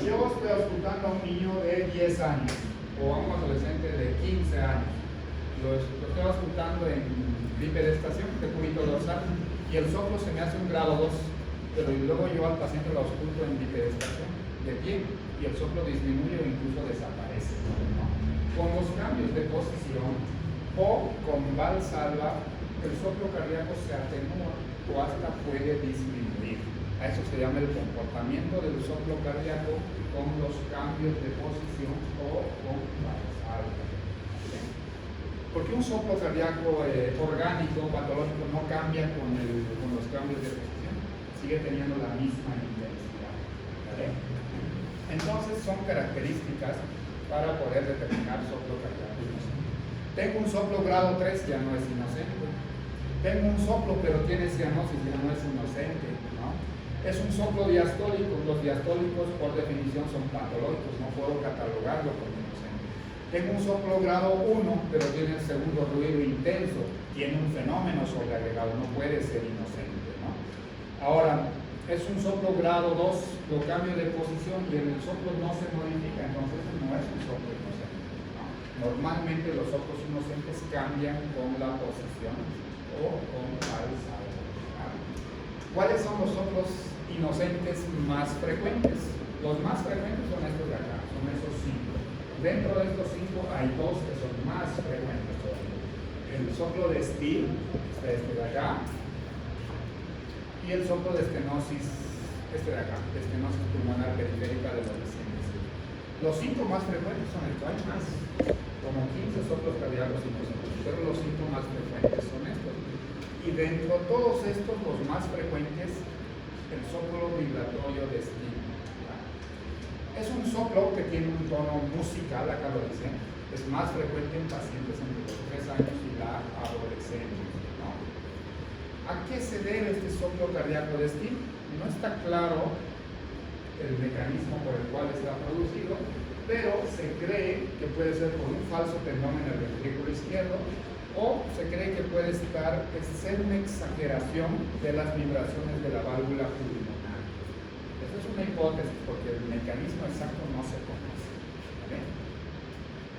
yo estoy auscultando a un niño de 10 años o a un adolescente de 15 años. Lo estoy auscultando en bipedestación, de cúbito dorsal, y el soplo se me hace un grado 2, pero luego yo al paciente lo ausculto en bipedestación, de pie, y el soplo disminuye o incluso desaparece. Con los cambios de posición o con valsalva, el soplo cardíaco se atenúa o hasta puede disminuir. A eso se llama el comportamiento del soplo cardíaco con los cambios de posición o con valsalva. Porque un soplo cardíaco orgánico, patológico, no cambia con los cambios de posición, sigue teniendo la misma intensidad. ¿Vale? Entonces son características para poder determinar soplo cardíaco inocente. Tengo un soplo grado 3, ya no es inocente. Tengo un soplo pero tiene cianosis, ya no es inocente, ¿no? Es un soplo diastólico. Los diastólicos por definición son patológicos, no puedo catalogarlo como inocente. Tengo un soplo grado 1 pero tiene el segundo ruido intenso, tiene un fenómeno sobreagregado, no puede ser inocente, ¿no? Ahora, es un soplo grado 2, lo cambio de posición y el soplo no se modifica, entonces no es un soplo inocente, ¿no? Normalmente los soplos inocentes cambian con la posición o con valsalva. ¿Cuáles son los soplos inocentes más frecuentes? Los más frecuentes son estos de acá, son esos 5. Dentro de estos 5 hay 2 que son más frecuentes. El soplo de Steele, este de acá, y el soplo de estenosis, este de acá, de estenosis pulmonar periférica de los recientes. Los 5 más frecuentes son estos, hay más, como 15 soplos cardíacos inocentes, pero los 5 más frecuentes son estos. Y dentro de todos estos, los más frecuentes, el soplo vibratorio de Steele. Es un soplo que tiene un tono musical, acá lo dicen, es más frecuente en pacientes entre los 3 años y la adolescencia. ¿A qué se debe este soplo cardíaco de Steele? No está claro el mecanismo por el cual está producido, pero se cree que puede ser por un falso tendón en el ventrículo izquierdo o se cree que puede ser una exageración de las vibraciones de la válvula pulmonar. Esa es una hipótesis porque el mecanismo exacto no se conoce. ¿Vale?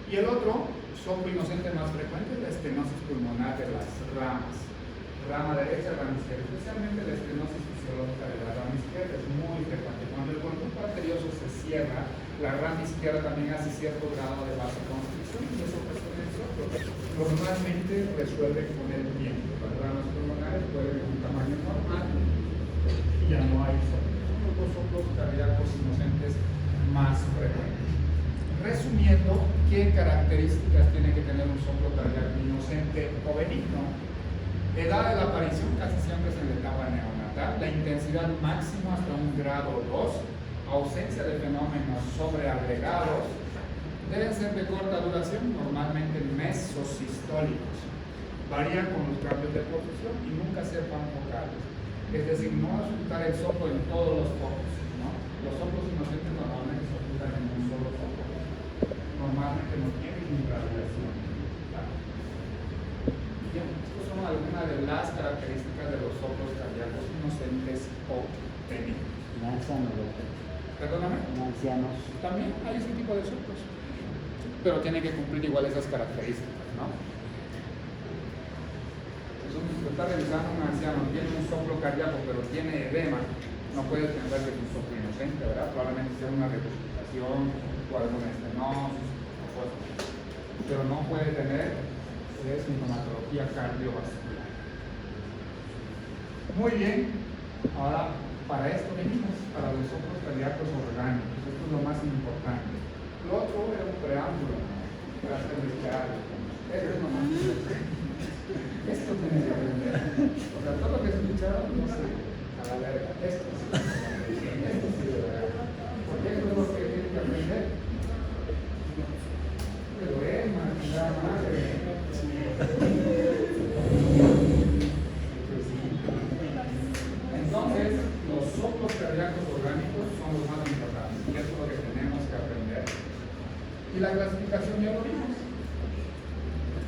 Y el otro soplo inocente más frecuente es la estenosis pulmonar de las ramas. rama derecha, rama izquierda, especialmente la estenosis fisiológica de la rama izquierda es muy frecuente. Cuando el conducto arterioso se cierra, la rama izquierda también hace cierto grado de vasoconstricción y eso ocasiona el soplo. Normalmente resuelve con el tiempo. Las ramas pulmonares vuelven a un tamaño normal y ya no hay soplo. Son los dos soplos cardíacos inocentes más frecuentes. Resumiendo, ¿qué características tiene que tener un soplo cardíaco inocente o benigno? Edad de la aparición casi siempre es en la etapa neonatal, la intensidad máxima hasta un grado 2, ausencia de fenómenos sobreagregados, deben ser de corta duración, normalmente mesosistólicos, varían con los cambios de posición y nunca ser panfocales, es decir, no ocultar el soplo en todos los focos, ¿no? Los soplos inocentes normalmente se ocultan en un solo foco, normalmente no tienen irradiación. Bien, estas son algunas de las características de los soplos cardíacos inocentes o benignos. Ancianos, doctor. Perdóname. Ancianos. También hay ese tipo de soplos, pero tiene que cumplir igual esas características, ¿no? Entonces, si está revisando un anciano, tiene un soplo cardíaco, pero tiene edema, no puedes pensar que es un soplo inocente, ¿verdad? Probablemente sea una resucitación o alguna estenosis, pero no puede tener sintomatología cardiovascular. Muy bien, ahora para esto venimos, para los soplos cardíacos orgánicos. Esto es lo más importante. Lo otro era un preámbulo para hacerles claro. Esto es lo más importante. Esto tiene que aprender. O sea, todo lo que he escuchado, no sé, a la verga. Esto sí. Esto sí, de verdad. Porque esto es lo que tienen que aprender. Pero es más, madre. Entonces, los soplos cardíacos orgánicos son los más importantes y eso es lo que tenemos que aprender. Y la clasificación ya lo vimos.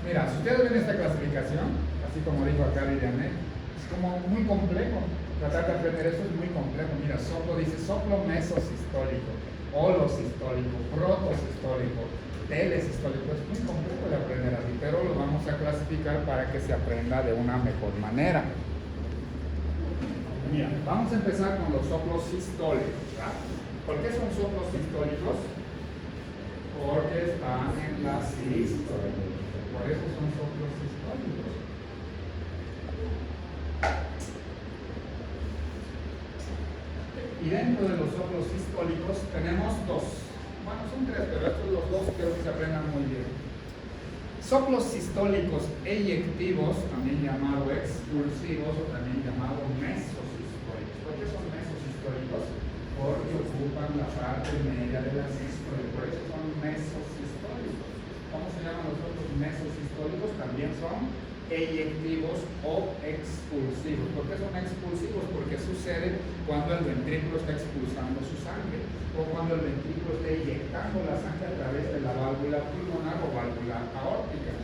Mira, si ustedes ven esta clasificación, así como dijo acá Liliane, es como muy complejo. Tratar de aprender eso es muy complejo. Mira, soplo dice soplo mesosistólico, holosistólico, protosistólico, telesistólico. Es muy complejo de aprender así, pero lo vamos a clasificar para que se aprenda de una mejor manera. Mira, vamos a empezar con los soplos sistólicos, ¿verdad? ¿Por qué son soplos sistólicos? Porque están en la sístole. Por eso son soplos sistólicos. Y dentro de los soplos sistólicos tenemos dos. Bueno, son tres, pero estos los dos quiero que se aprendan muy bien. Soplos sistólicos eyectivos, también llamado expulsivos o también llamado mesosistólicos. ¿Por qué son mesosistólicos? Porque ocupan la parte media de la sístole, por eso son mesosistólicos. ¿Cómo se llaman los otros mesosistólicos? También son eyectivos o expulsivos. ¿Por qué son expulsivos? Porque sucede cuando el ventrículo está expulsando su sangre o cuando el ventrículo está inyectando la sangre a través de la válvula pulmonar o válvula aórtica.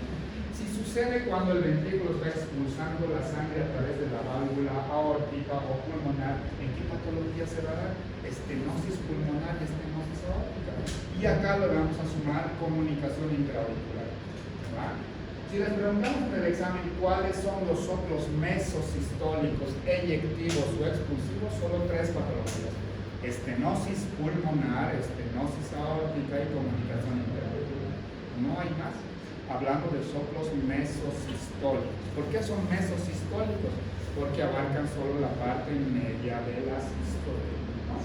Si sucede cuando el ventrículo está expulsando la sangre a través de la válvula aórtica o pulmonar, ¿en qué patología se va a dar? Estenosis pulmonar y estenosis aórtica. Y acá le vamos a sumar comunicación intraauricular. ¿Va? Si les preguntamos en el examen cuáles son los soplos mesosistólicos, eyectivos o expulsivos, solo tres patologías: estenosis pulmonar, estenosis aórtica y comunicación intraauricular. No hay más. Hablando de soplos mesosistólicos. ¿Por qué son mesosistólicos? Porque abarcan solo la parte media de la sístole, ¿no?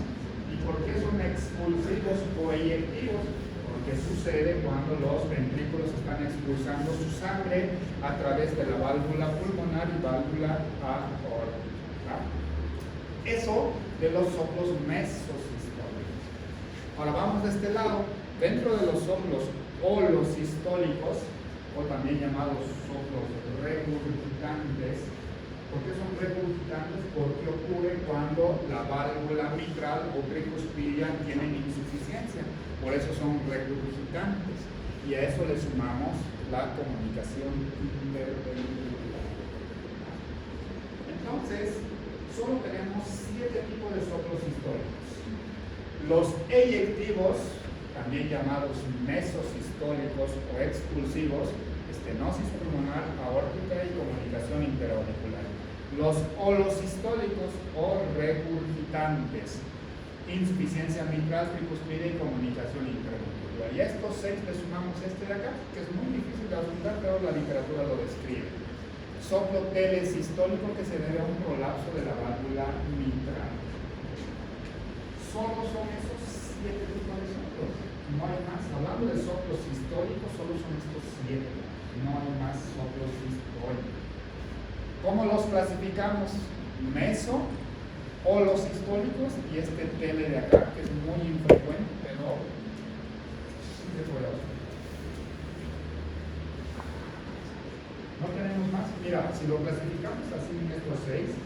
¿Y por qué son expulsivos o eyectivos? Porque sucede cuando los ventrículos están expulsando su sangre a través de la válvula pulmonar y válvula aórtica. Eso de los soplos mesosistólicos. Ahora vamos de este lado. Dentro de los soplos holosistólicos, o también llamados soplos regurgitantes. ¿Por qué son regurgitantes? Porque ocurre cuando la válvula mitral o tricuspidia tienen insuficiencia. Por eso son regurgitantes. Y a eso le sumamos la comunicación interventricular. Entonces, solo tenemos 7 tipos de soplos históricos. Los eyectivos, también llamados mesosistólicos o expulsivos, estenosis pulmonar, aórtica y comunicación interauricular. Los holosistólicos o regurgitantes, insuficiencia mitral, tricuspide y comunicación interventricular. Y a estos 6 le sumamos este de acá, que es muy difícil de apuntar, pero la literatura lo describe. Soplo telesistólico, que se debe a un colapso de la válvula mitral. Solo son esos 7 tipos de soplos, no hay más. Hablando de soplos sistólicos, solo son estos 7, no hay más soplos sistólicos. ¿Cómo los clasificamos? Meso, holosistólicos y este tele de acá, que es muy infrecuente, pero sí se puede hacer. No tenemos más. Mira, si lo clasificamos así en estos 6,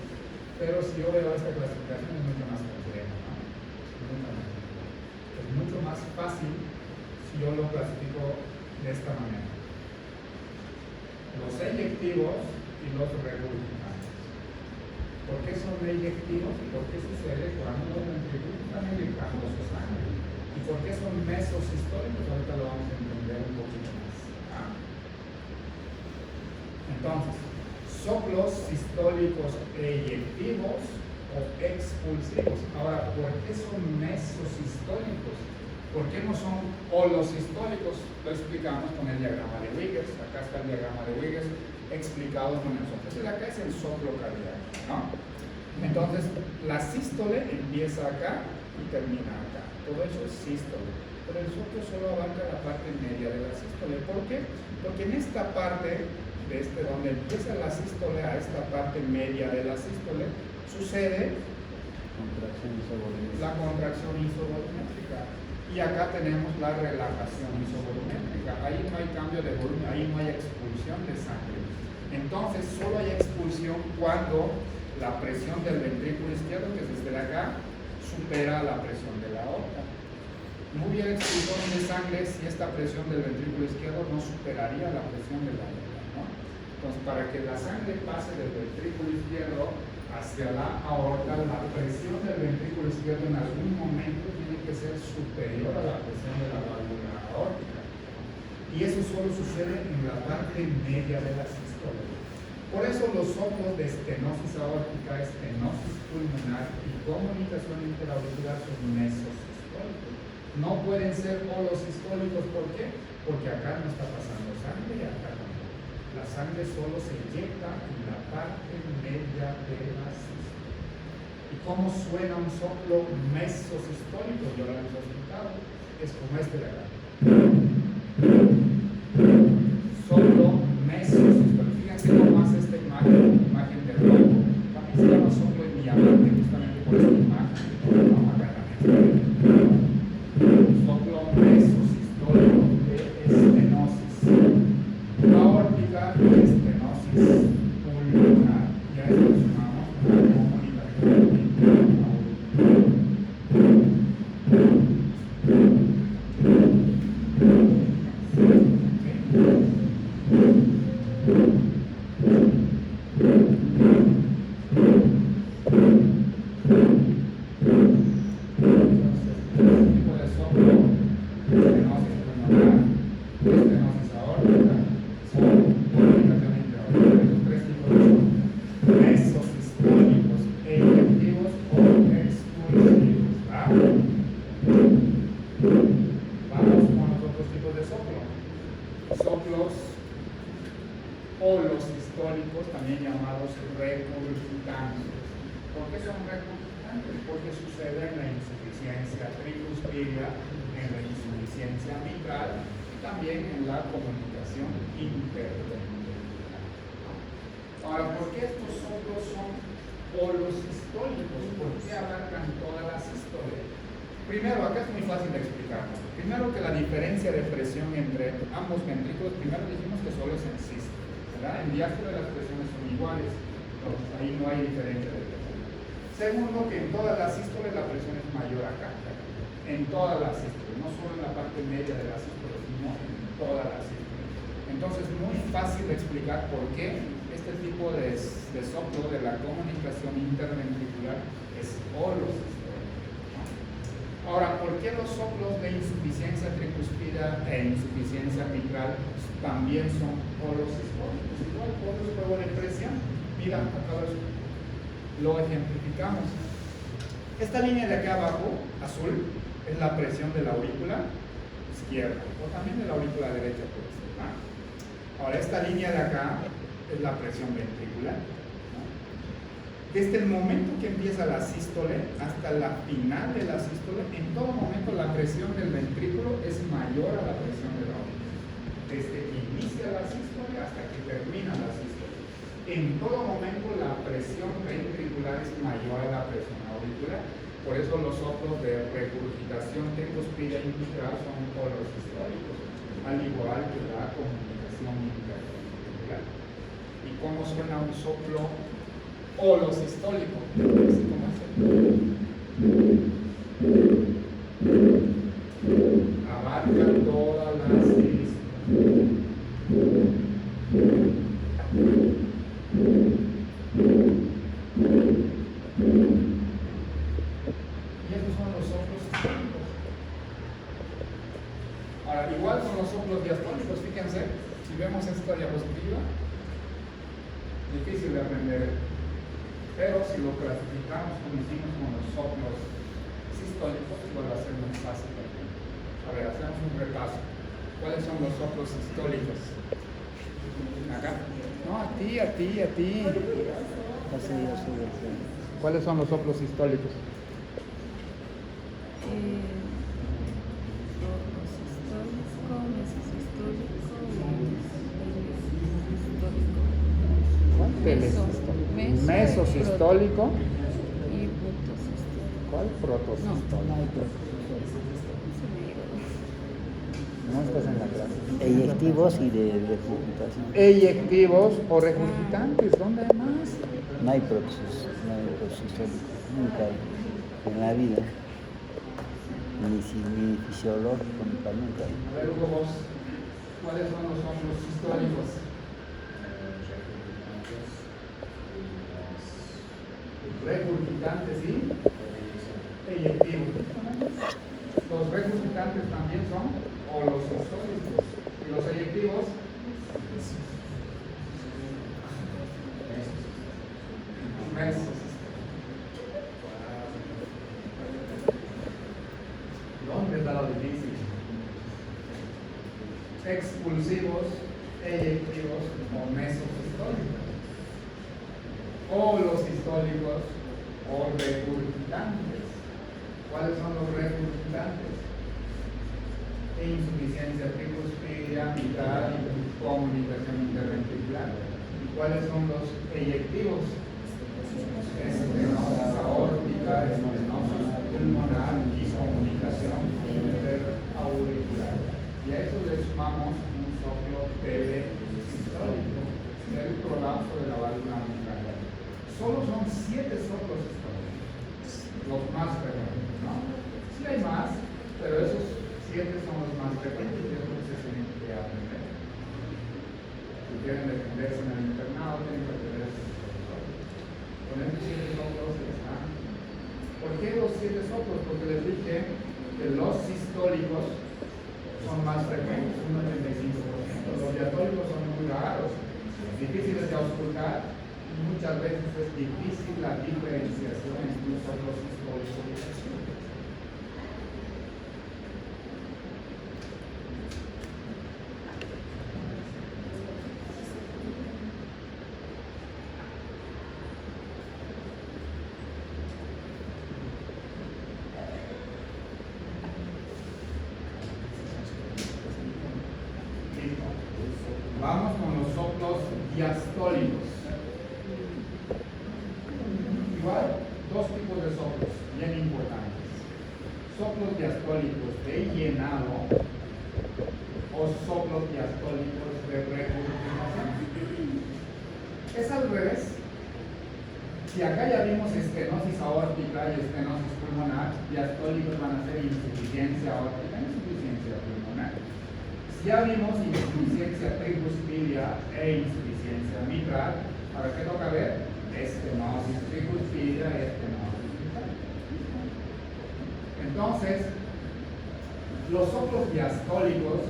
pero si yo veo esta clasificación es mucho más compleja, ¿no? Es mucho más fácil si yo lo clasifico de esta manera. Los eyectivos y los regurgitantes. ¿Por qué son eyectivos y por qué sucede cuando los ventrículos están eyectando su sangre? ¿Y por qué son mesos históricos? Ahorita lo vamos a entender un poquito más. Entonces, soplos sistólicos eyectivos o expulsivos. Ahora, ¿por qué son mesosistólicos? ¿Por qué no son holosistólicos? Lo explicamos con el diagrama de Wiggers. Acá está el diagrama de Wiggers explicado con el soplo. Entonces, acá es el soplo cardíaco, ¿no? Entonces, la sístole empieza acá y termina acá. Todo eso es sístole. Pero el soplo solo abarca la parte media de la sístole. ¿Por qué? Porque en esta parte, donde empieza la sístole a esta parte media de la sístole, sucede la contracción isovolumétrica. Y acá tenemos la relajación isovolumétrica. Ahí no hay cambio de volumen, ahí no hay expulsión de sangre. Entonces, solo hay expulsión cuando la presión del ventrículo izquierdo, que es desde acá, supera la presión de la aorta. No hubiera expulsión de sangre si esta presión del ventrículo izquierdo no superaría la presión de la aorta, ¿no? Entonces, para que la sangre pase del ventrículo izquierdo hacia la aorta, la presión del ventrículo izquierdo en algún momento tiene que ser superior a la presión de la válvula aórtica. Y eso solo sucede en la parte media de la sístole. Por eso los soplos de estenosis aórtica, estenosis pulmonar y comunicación interauricular son mesosistólicos. No pueden ser holosistólicos. ¿Por qué? Porque acá no está pasando sangre y acá no. La sangre solo se inyecta en la parte media de la sístole. ¿Y cómo suena un soplo mesosistólico? Yo lo hemos explicado. Es como este de acá. Soplo mesosistólico. Fíjense cómo hace esta imagen de rojo. También se llama soplo en diamante, justamente por esta imagen. Vamos acá también. Soplo mesosistólico de estenosis aórtica y estenosis pulmonar. Y a esto le sumamos una comunicación interauricular. Primero, acá es muy fácil de explicarlo. Primero que la diferencia de presión entre ambos ventrículos, primero dijimos que solo es en sístole, ¿verdad? En diástole las presiones son iguales, entonces ahí no hay diferencia de presión. Segundo, que en todas las sístoles la presión es mayor acá, en todas las sístoles, no solo en la parte media de la sístole, sino en todas las sístoles. Entonces, muy fácil de explicar por qué este tipo de soplo de la comunicación interventricular es holosistólico. Ahora, ¿por qué los soplos de insuficiencia tricuspide aórtica e insuficiencia mitral también son polos sistólicos. Igual polos juego de presión. Mira, acá lo ejemplificamos. Esta línea de aquí abajo, azul, es la presión de la aurícula izquierda, o también de la aurícula derecha puede ser, ¿no? Ahora, esta línea de acá es la presión ventricular, ¿no? Desde el momento que empieza la sístole hasta la final de la sístole, en todo momento la presión del ventrículo es mayor a la presión de la aurícula. Desde que inicia la sístole hasta que termina la sístole. En todo momento la presión ventricular es mayor a la presión auricular. Por eso los soplos de regurgitación tempospira y mitral son polos históricos, al igual que la comunicación intraventricular. ¿Y cómo suena un soplo holosistólico? ¿Así como hace? Abarca todas las sístoles. Y esos son los soplos sistólicos. Ahora, igual con los soplos diastólicos, fíjense, si vemos esta diapositiva, difícil de aprender, pero si lo clasificamos como hicimos con los soplos sistólicos, igual va a ser muy fácil de aprender. A ver, hacemos un repaso. ¿Cuáles son los soplos sistólicos? Acá. No, a ti. Así. ¿Cuáles son los soplos sistólicos? Mesosistólico y protosistólico. ¿Cuál protosistólico? No estás en la clase. Eyectivos y de regurgitación. Eyectivos o regurgitantes, ¿dónde hay más? No hay protosistólico. Nunca hay. En la vida. Ni fisiológico, ni para nunca hay. A ver, Hugo, vos, ¿cuáles son los soplos sistólicos? Regurgitantes y eyectivos. Los regurgitantes también son holosistólicos. Y los eyectivos, mesos. ¿Dónde está lo difícil? Expulsivos, eyectivos o mesosistólicos. O los históricos o regurgitantes. ¿Cuáles son los regurgitantes? Insuficiencia tricuspidea, mitral y comunicación interventricular. ¿Y cuáles son los eyectivos? Estenosis aórtica, estenosis pulmonar y comunicación interauricular. Y a eso le sumamos un soplo telesistólico, el prolapso de la válvula mitral. Solo son 7 soplos históricos, los más frecuentes, ¿no? Sí hay más, pero esos 7 son los más frecuentes y es lo que se tienen que aprender. Si quieren defenderse en el internado, tienen que aprender esos soplos. Con estos 7 soplos están. ¿Por qué los 7 soplos? Porque les dije que los sistólicos son más frecuentes, un 95%. Los diastólicos son muy raros, difíciles de auscultar. Muchas veces es difícil la diferenciación entre un soplo sistólico y diastólico. Vamos con los soplos diastólicos. Igual, 2 tipos de soplos bien importantes. Soplos diastólicos de llenado o soplos diastólicos de regurgitación. Es al revés. Si acá ya vimos estenosis aórtica y estenosis pulmonar, diastólicos van a ser insuficiencia aórtica e insuficiencia pulmonar. Ya vimos insuficiencia tricuspidia e insuficiencia mitral. ¿Para qué toca ver? Estenosis tricuspidia, estenosis mitral. Entonces, Los soplos diastólicos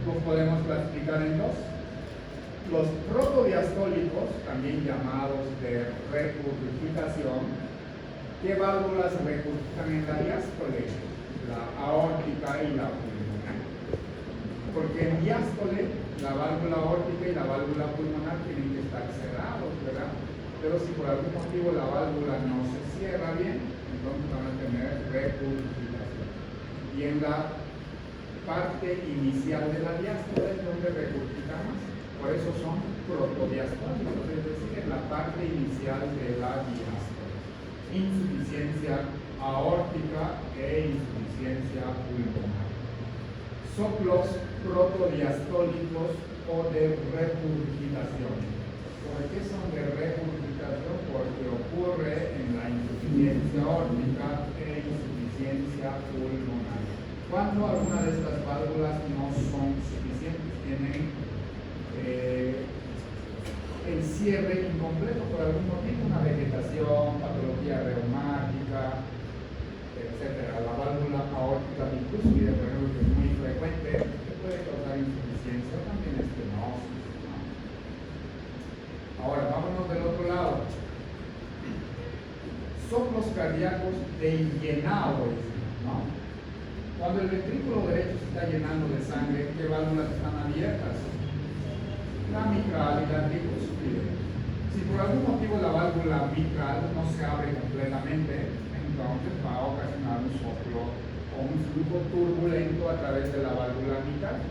los podemos clasificar en dos. Los protodiastólicos, también llamados de regurgitación. ¿Qué válvulas regurgitan en la diástole? La aórtica y la pulmonar. Porque en diástole la válvula aórtica y la válvula pulmonar tienen que estar cerrados, ¿verdad? Pero si por algún motivo la válvula no se cierra bien, entonces van a tener regurgitación. Y en la parte inicial de la diástole es donde regurgitamos. Por eso son protodiastólicos, es decir, en la parte inicial de la diástole. Insuficiencia aórtica e insuficiencia pulmonar. Soplos protodiastólicos o de regurgitación. ¿Por qué son de regurgitación? Porque ocurre en la insuficiencia aórtica e insuficiencia pulmonar. Cuando alguna de estas válvulas no son suficientes, tienen el cierre incompleto por algún motivo, una vegetación, patología reumática, etcétera. La válvula aórtica bicúspide, por ejemplo, que es muy frecuente, que puede causar insuficiencia, también estenosis, ¿no? Ahora, vámonos del otro lado. Soplos cardíacos de llenado, ¿no? Cuando el ventrículo derecho se está llenando de sangre, ¿qué válvulas están abiertas? La mitral y la tricuspide. Si por algún motivo la válvula mitral no se abre completamente, entonces va a ocasionar un soplo o un flujo turbulento a través de la válvula mitral.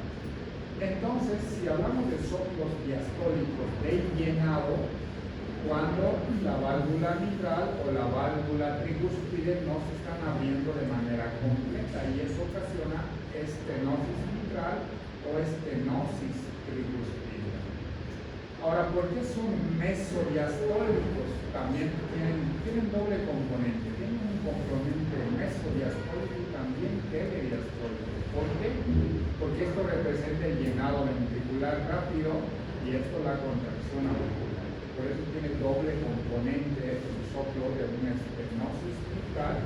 Entonces, si hablamos de soplos diastólicos de llenado, cuando la válvula mitral o la válvula tricuspide no se están abriendo de manera completa, y eso ocasiona estenosis mitral o estenosis tricuspide. Ahora, ¿por qué son mesodiastólicos? También tienen doble componente. Tienen un componente mesodiastólico y también telediastólico. ¿Por qué? Porque esto representa el llenado ventricular rápido y esto la contracción auricular. Por eso tiene doble componente el soplo de una estenosis mitral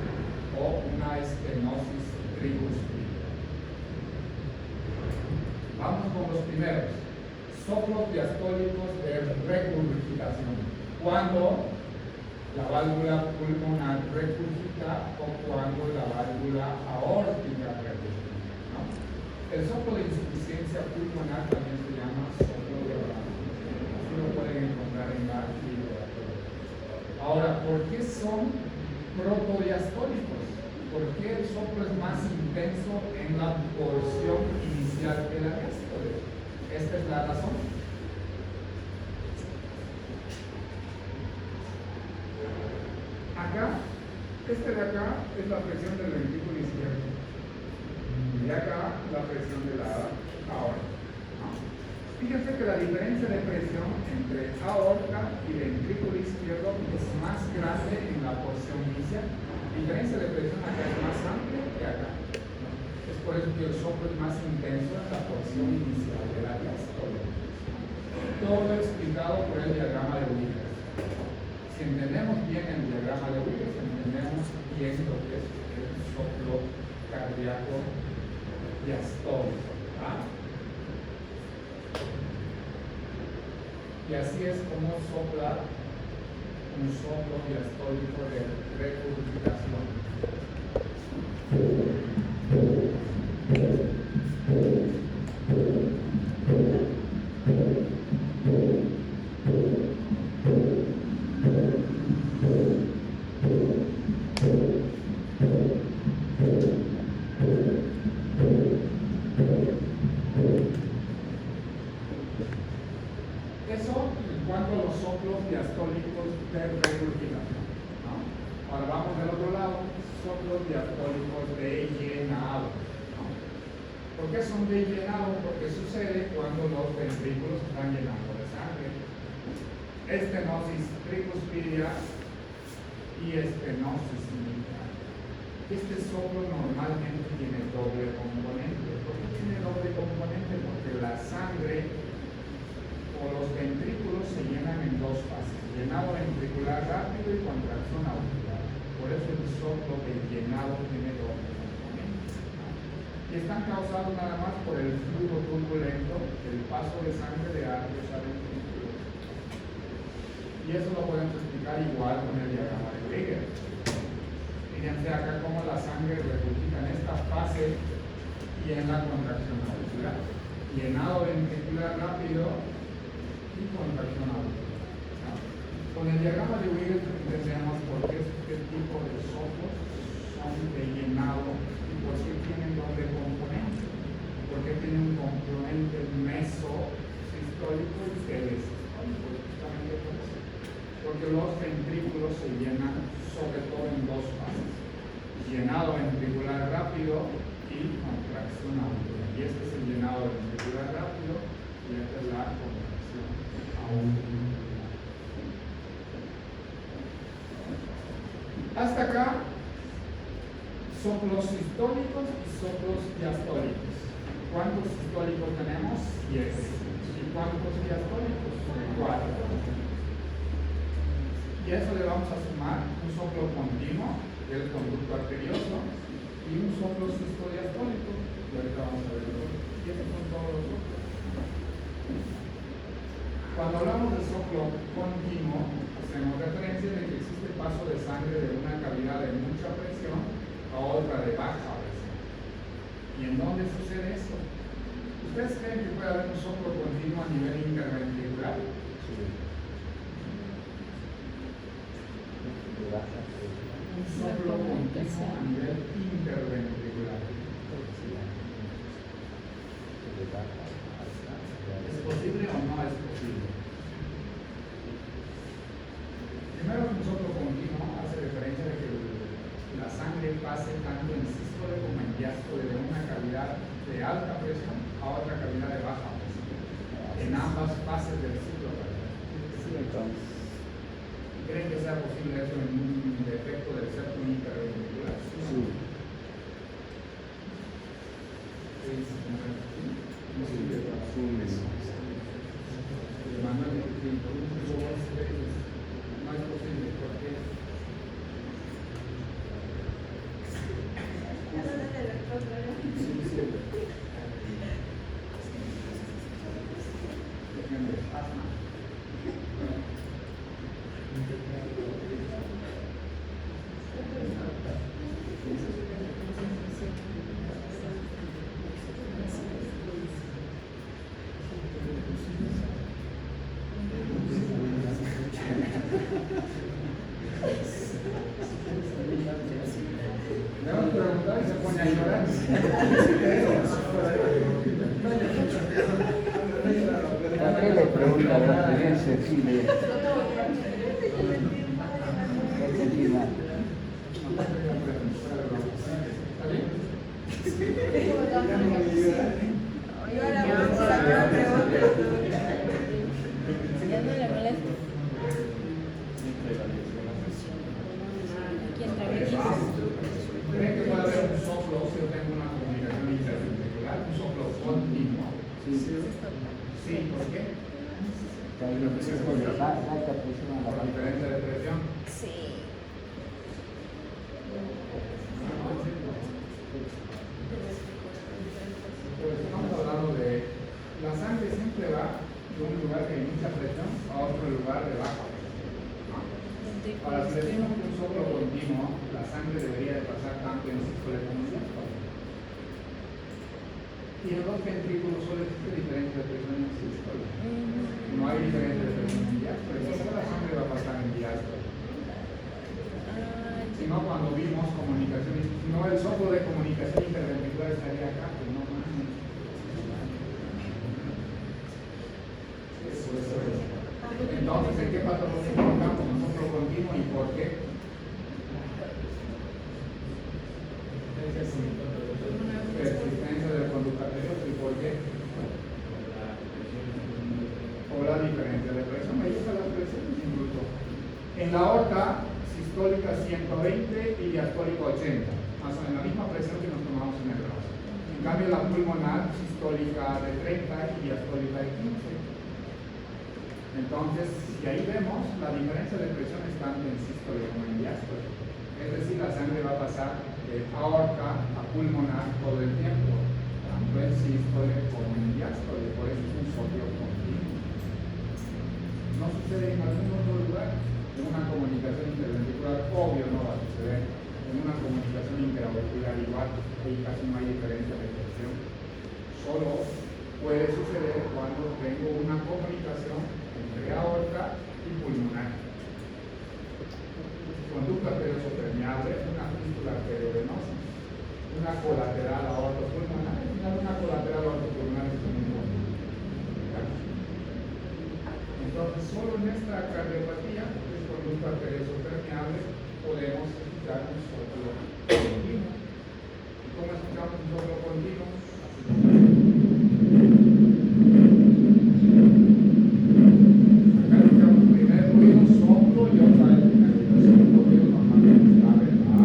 o una estenosis tricuspide. Vamos con los primeros. Soplos diastólicos de regurgitación. Cuando la válvula pulmonar regurgita o cuando la válvula aórtica regurgita, ¿no? El soplo de insuficiencia pulmonar también se llama soplo de Brahms. Así lo pueden encontrar en la literatura. Ahora, ¿por qué son protodiastólicos? ¿Por qué el soplo es más intenso en la porción inicial de la diástole? Esta es la razón. Acá, este de acá es la presión del ventrículo izquierdo. Y acá la presión de la aorta, ¿no? Fíjense que la diferencia de presión entre aorta y ventrículo izquierdo es más grande en la porción inicial. La diferencia de presión acá es más amplia que acá. Es por eso que el soplo es más intenso en la porción inicial de la diástole. Todo explicado por el diagrama de Willis. Si entendemos bien el diagrama de Willis, entendemos bien lo que es el soplo cardíaco diastólico. ¿Ah? Y así es como sopla un soplo diastólico de regurgitación. Eso en cuanto a los soplos diastólicos de regurgitación, ¿no? Ahora vamos del otro lado, soplos diastólicos de llenado, ¿no? ¿Por qué son de llenado? Porque sucede cuando los ventrículos están llenando de sangre. Estenosis tricuspidia y estenosis mitral. Este soplo normalmente tiene doble componente. ¿Por qué tiene doble componente? Porque la sangre o los ventrículos se llenan en dos fases: llenado ventricular rápido y contracción auricular. Por eso el soplo del llenado tiene doble componente. y están causados nada más por el flujo turbulento, el paso de sangre de arterios a ventrículos. Y eso lo podemos explicar igual con el diagrama de Brigger. Fíjense acá cómo la sangre regurgita en esta fase y en la contracción auricular. Llenado ventricular rápido y contracción auricular. Con el diagrama de Brigger entendemos por qué este tipo de soplos son de llenado y por qué tienen doble componente. Porque tiene un componente mesosistólico y telesistólico, justamente por eso. Porque los ventrículos se llenan sobre todo en dos fases: llenado ventricular rápido y contracción auricular. Y este es el llenado ventricular rápido y esta es la contracción auricular. Hasta acá, soplos sistólicos y soplos diastólicos. ¿Cuántos sistólicos tenemos? 10. ¿Y cuántos diastólicos? 4. Y a eso le vamos a sumar un soplo continuo del conducto arterioso y un soplo sistodiastólico. Y ahorita vamos a verlo. Y esos son todos los soplos. Cuando hablamos de soplo continuo, hacemos referencia de que existe paso de sangre de una cavidad de mucha presión a otra de baja presión. ¿Y en dónde sucede eso? ¿Ustedes creen que puede haber un soplo continuo a nivel interventricular? Sí. Un soplo continuo a nivel interventricular. ¿Es posible o no es posible? Primero, un soplo continuo hace referencia de que la sangre pase tanto en sístole como en diástole de una cavidad de alta presión a otra cavidad de baja presión, en ambas fases del ciclo cardiaco. Sí, entonces. ¿Creen que sea posible eso en un defecto del septum interventricular? Sí. Manuel, no es posible, ¿por qué? ¿A qué le pregunta la experiencia? Sí, le... Argentina. Ya no le molesta. ¿Quién trabaja? ¿Creen que puede haber un soplo si yo tengo una comunicación interventricular? Un soplo continuo. Sí, ¿por qué? Por la diferencia de presión. Sí. Pues estamos hablando de la sangre siempre va de un lugar que hay mucha presión a otro lugar de baja presión. Para si decimos que un soplo continuo, la sangre debería de pasar tanto en sístole como en diástole. Y en los ventrículos solo existe diferencia de presión en sístole. No hay diferencia de presión en diástole. Entonces la sangre va a pasar en diástole. Si no, cuando vimos comunicación, no, el soplo de comunicación interventricular estaría acá, pues no mames. Eso es. Entonces, ¿en qué patología colocamos un soplo continuo y por qué? Persistencia del conducto arterioso, ¿y por qué? Por la diferencia de presión. Me gustan las presiones incluso. En la aorta sistólica 120 y diastólica 80, más o menos la misma presión que nos tomamos en el brazo. En cambio, la pulmonar sistólica de 30 y diastólica de 15. Entonces, si ahí vemos, la diferencia de presión es tanto en sístole como en diástole. Es decir, la sangre va a pasar de aorta a pulmonar todo el tiempo. sistole como en diástole, por eso es un soplo continuo. No sucede en algún otro lugar. En una comunicación interventricular, obvio no va a suceder. En una comunicación interauricular igual, ahí casi no hay diferencia de presión. Solo puede suceder cuando tengo una comunicación entre aorta y pulmonar. Conducto arterioso permeable, una fístula arteriovenosa, una colateral aortopulmonar, una colateral aortopulmonar es un conducto. Entonces, solo en esta cardiopatía, que es conducto arterioso permeable, podemos escuchar un soplo continuo. ¿Y cómo escuchamos un soplo continuo? Acá escuchamos primer ruido, soplo y otra vez primer ruido. El segundo ruido normalmente está en A.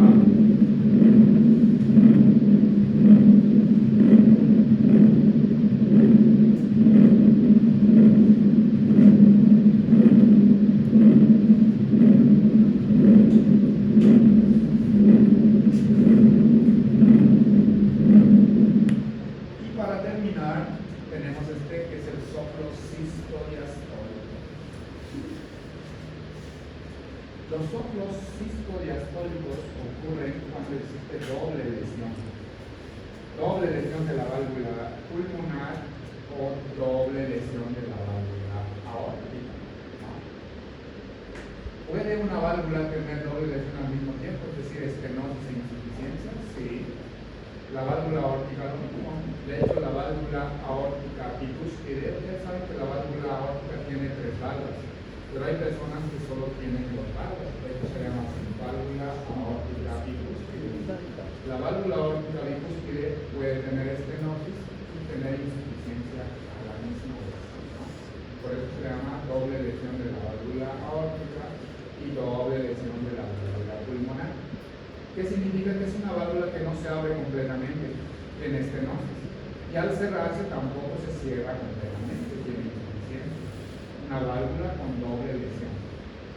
Y para terminar, tenemos este que es el soplo sistodiastólico. Los soplos sistodiastólicos ocurren cuando existe doble lesión. Doble lesión de la válvula pulmonar o doble lesión de la válvula aórtica. ¿Puede una válvula tener doble lesión al mismo tiempo? Es decir, estenosis e insuficiencia. Sí. La válvula aórtica lo mismo. De hecho, la válvula aórtica bicúspide, ustedes saben que la válvula aórtica tiene 3 válvulas, pero hay personas que solo tienen 2 válvulas. De hecho, se llama válvula aórtica bicúspide. La válvula aórtica bicúspide puede tener estenosis y tener insuficiencia a la misma vez, ¿no? Por eso se llama doble lesión de la válvula aórtica y doble lesión de la válvula pulmonar. ¿Qué significa? Que es una válvula que no se abre completamente en estenosis y al cerrarse tampoco se cierra completamente, tiene insuficiencia. Una válvula con doble lesión.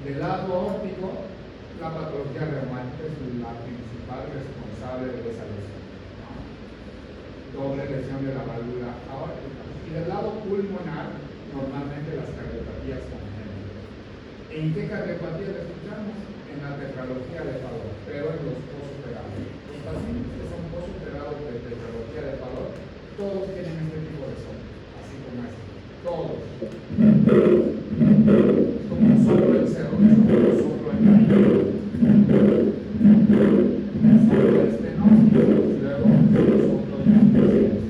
Del lado aórtico, la patología reumática es la principal responsable de esa lesión, ¿no? Doble lesión de la válvula aórtica. Y del lado pulmonar, normalmente las cardiopatías congénitas. ¿En qué cardiopatía la escuchamos? En la tetralogía de Fallot, pero en los posoperados. Los pacientes que son posoperados de tetralogía de Fallot, todos tienen este tipo de soplo, así como este. Todos. Es como un soplo en cerro, es como un soplo en caída. Soplo de estenosis, luego soplo de insuficiencia.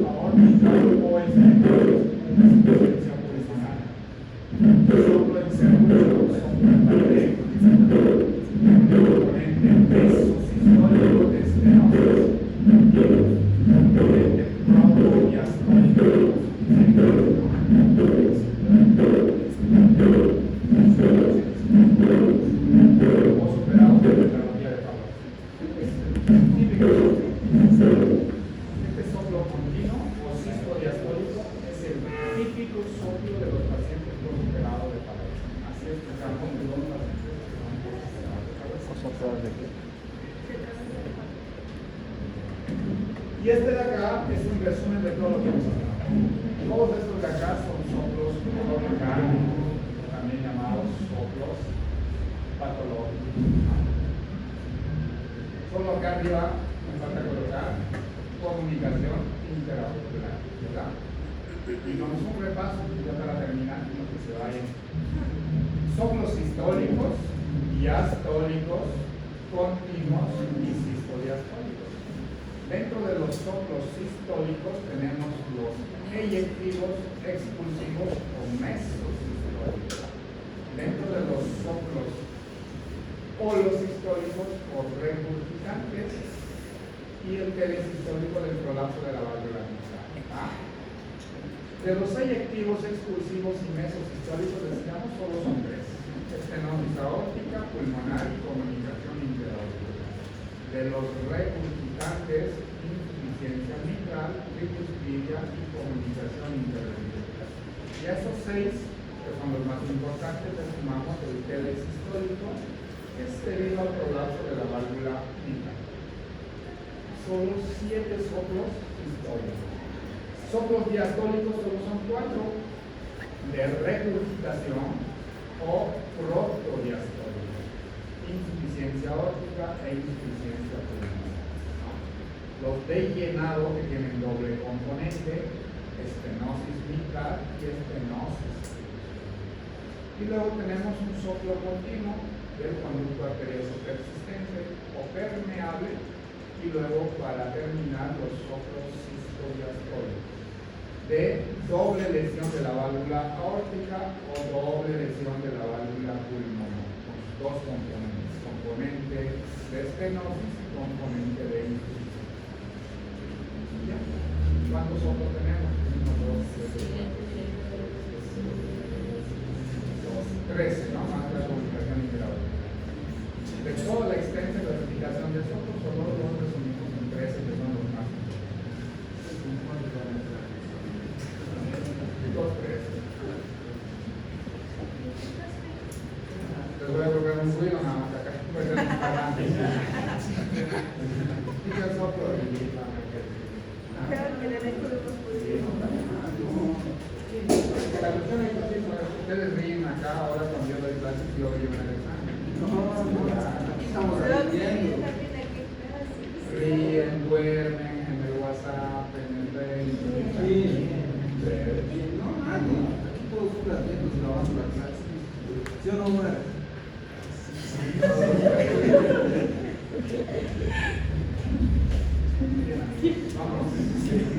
Aórtica o estenosis. Insuficiencia pulmonar. Soplo en cerro, soplo en pared. Componente peso sistólico de estenosis. Componente broncodiastólico. Posoperado de tetralogía de Fallot. Típico. Este soplo continuo o sistodiastólico es el típico soplo de los pacientes posoperados de Fallot. Así explicamos de los pacientes que son posoperados de Fallot. ¿Posoperados de qué? Y este de acá es un resumen de todo lo que hemos hablado. Todos estos de acá son soplos mecánicos, también llamados soplos patológicos. Solo acá arriba me falta colocar comunicación interauricular, ¿verdad? Y vamos a un repaso ya para terminar, no que se vayan. Soplos sistólicos, diastólicos, continuos y sistodiastólicos. Dentro de los soplos sistólicos tenemos los eyectivos, expulsivos o mesosistólicos. Dentro de los soplos holosistólicos o regurgitantes y el telesistólico del prolapso de la válvula mitral. De los eyectivos, expulsivos y mesosistólicos decíamos solo son 3: estenosis aórtica, pulmonar y comunicación interauricular. De los regurgitantes, insuficiencia mitral, tricuspidia y comunicación interventricular. Y a esos 6, que son los más importantes, le sumamos el telesistólico es debido al colapso de la válvula mitral. Solo 7 soplos sistólicos. Soplos diastólicos solo son 4, de regurgitación o protodiastólica, insuficiencia aórtica e insuficiencia pulmonar. Los de llenado, que tienen doble componente, estenosis mitral y estenosis. Y luego tenemos un soplo continuo del conducto arterioso persistente o permeable, y luego para terminar los soplos sistodiastólicos de doble lesión de la válvula aórtica o doble lesión de la válvula pulmonar, con dos componentes, componente de estenosis y componente de insuficiencia. ¿Ya? ¿Cuántos soplos tenemos? 1, 2, 13, ¿no? Más la comunicación interoral. De toda la extensa clasificación de soplos, solo los resumimos en 13, que son los más importantes. Les voy a volver un ruido nada más acá. Voy a hacer un parante. ¿Y qué soplo de mi la cuestión es que ustedes ríen acá ahora cuando yo doy clases y yo llevo el examen. Aquí estamos aprendiendo. Ríen, duermen en el WhatsApp, en el Facebook. No, aquí todos son gratuitos grabando la clase. ¿Sí o no, mujer? Vamos.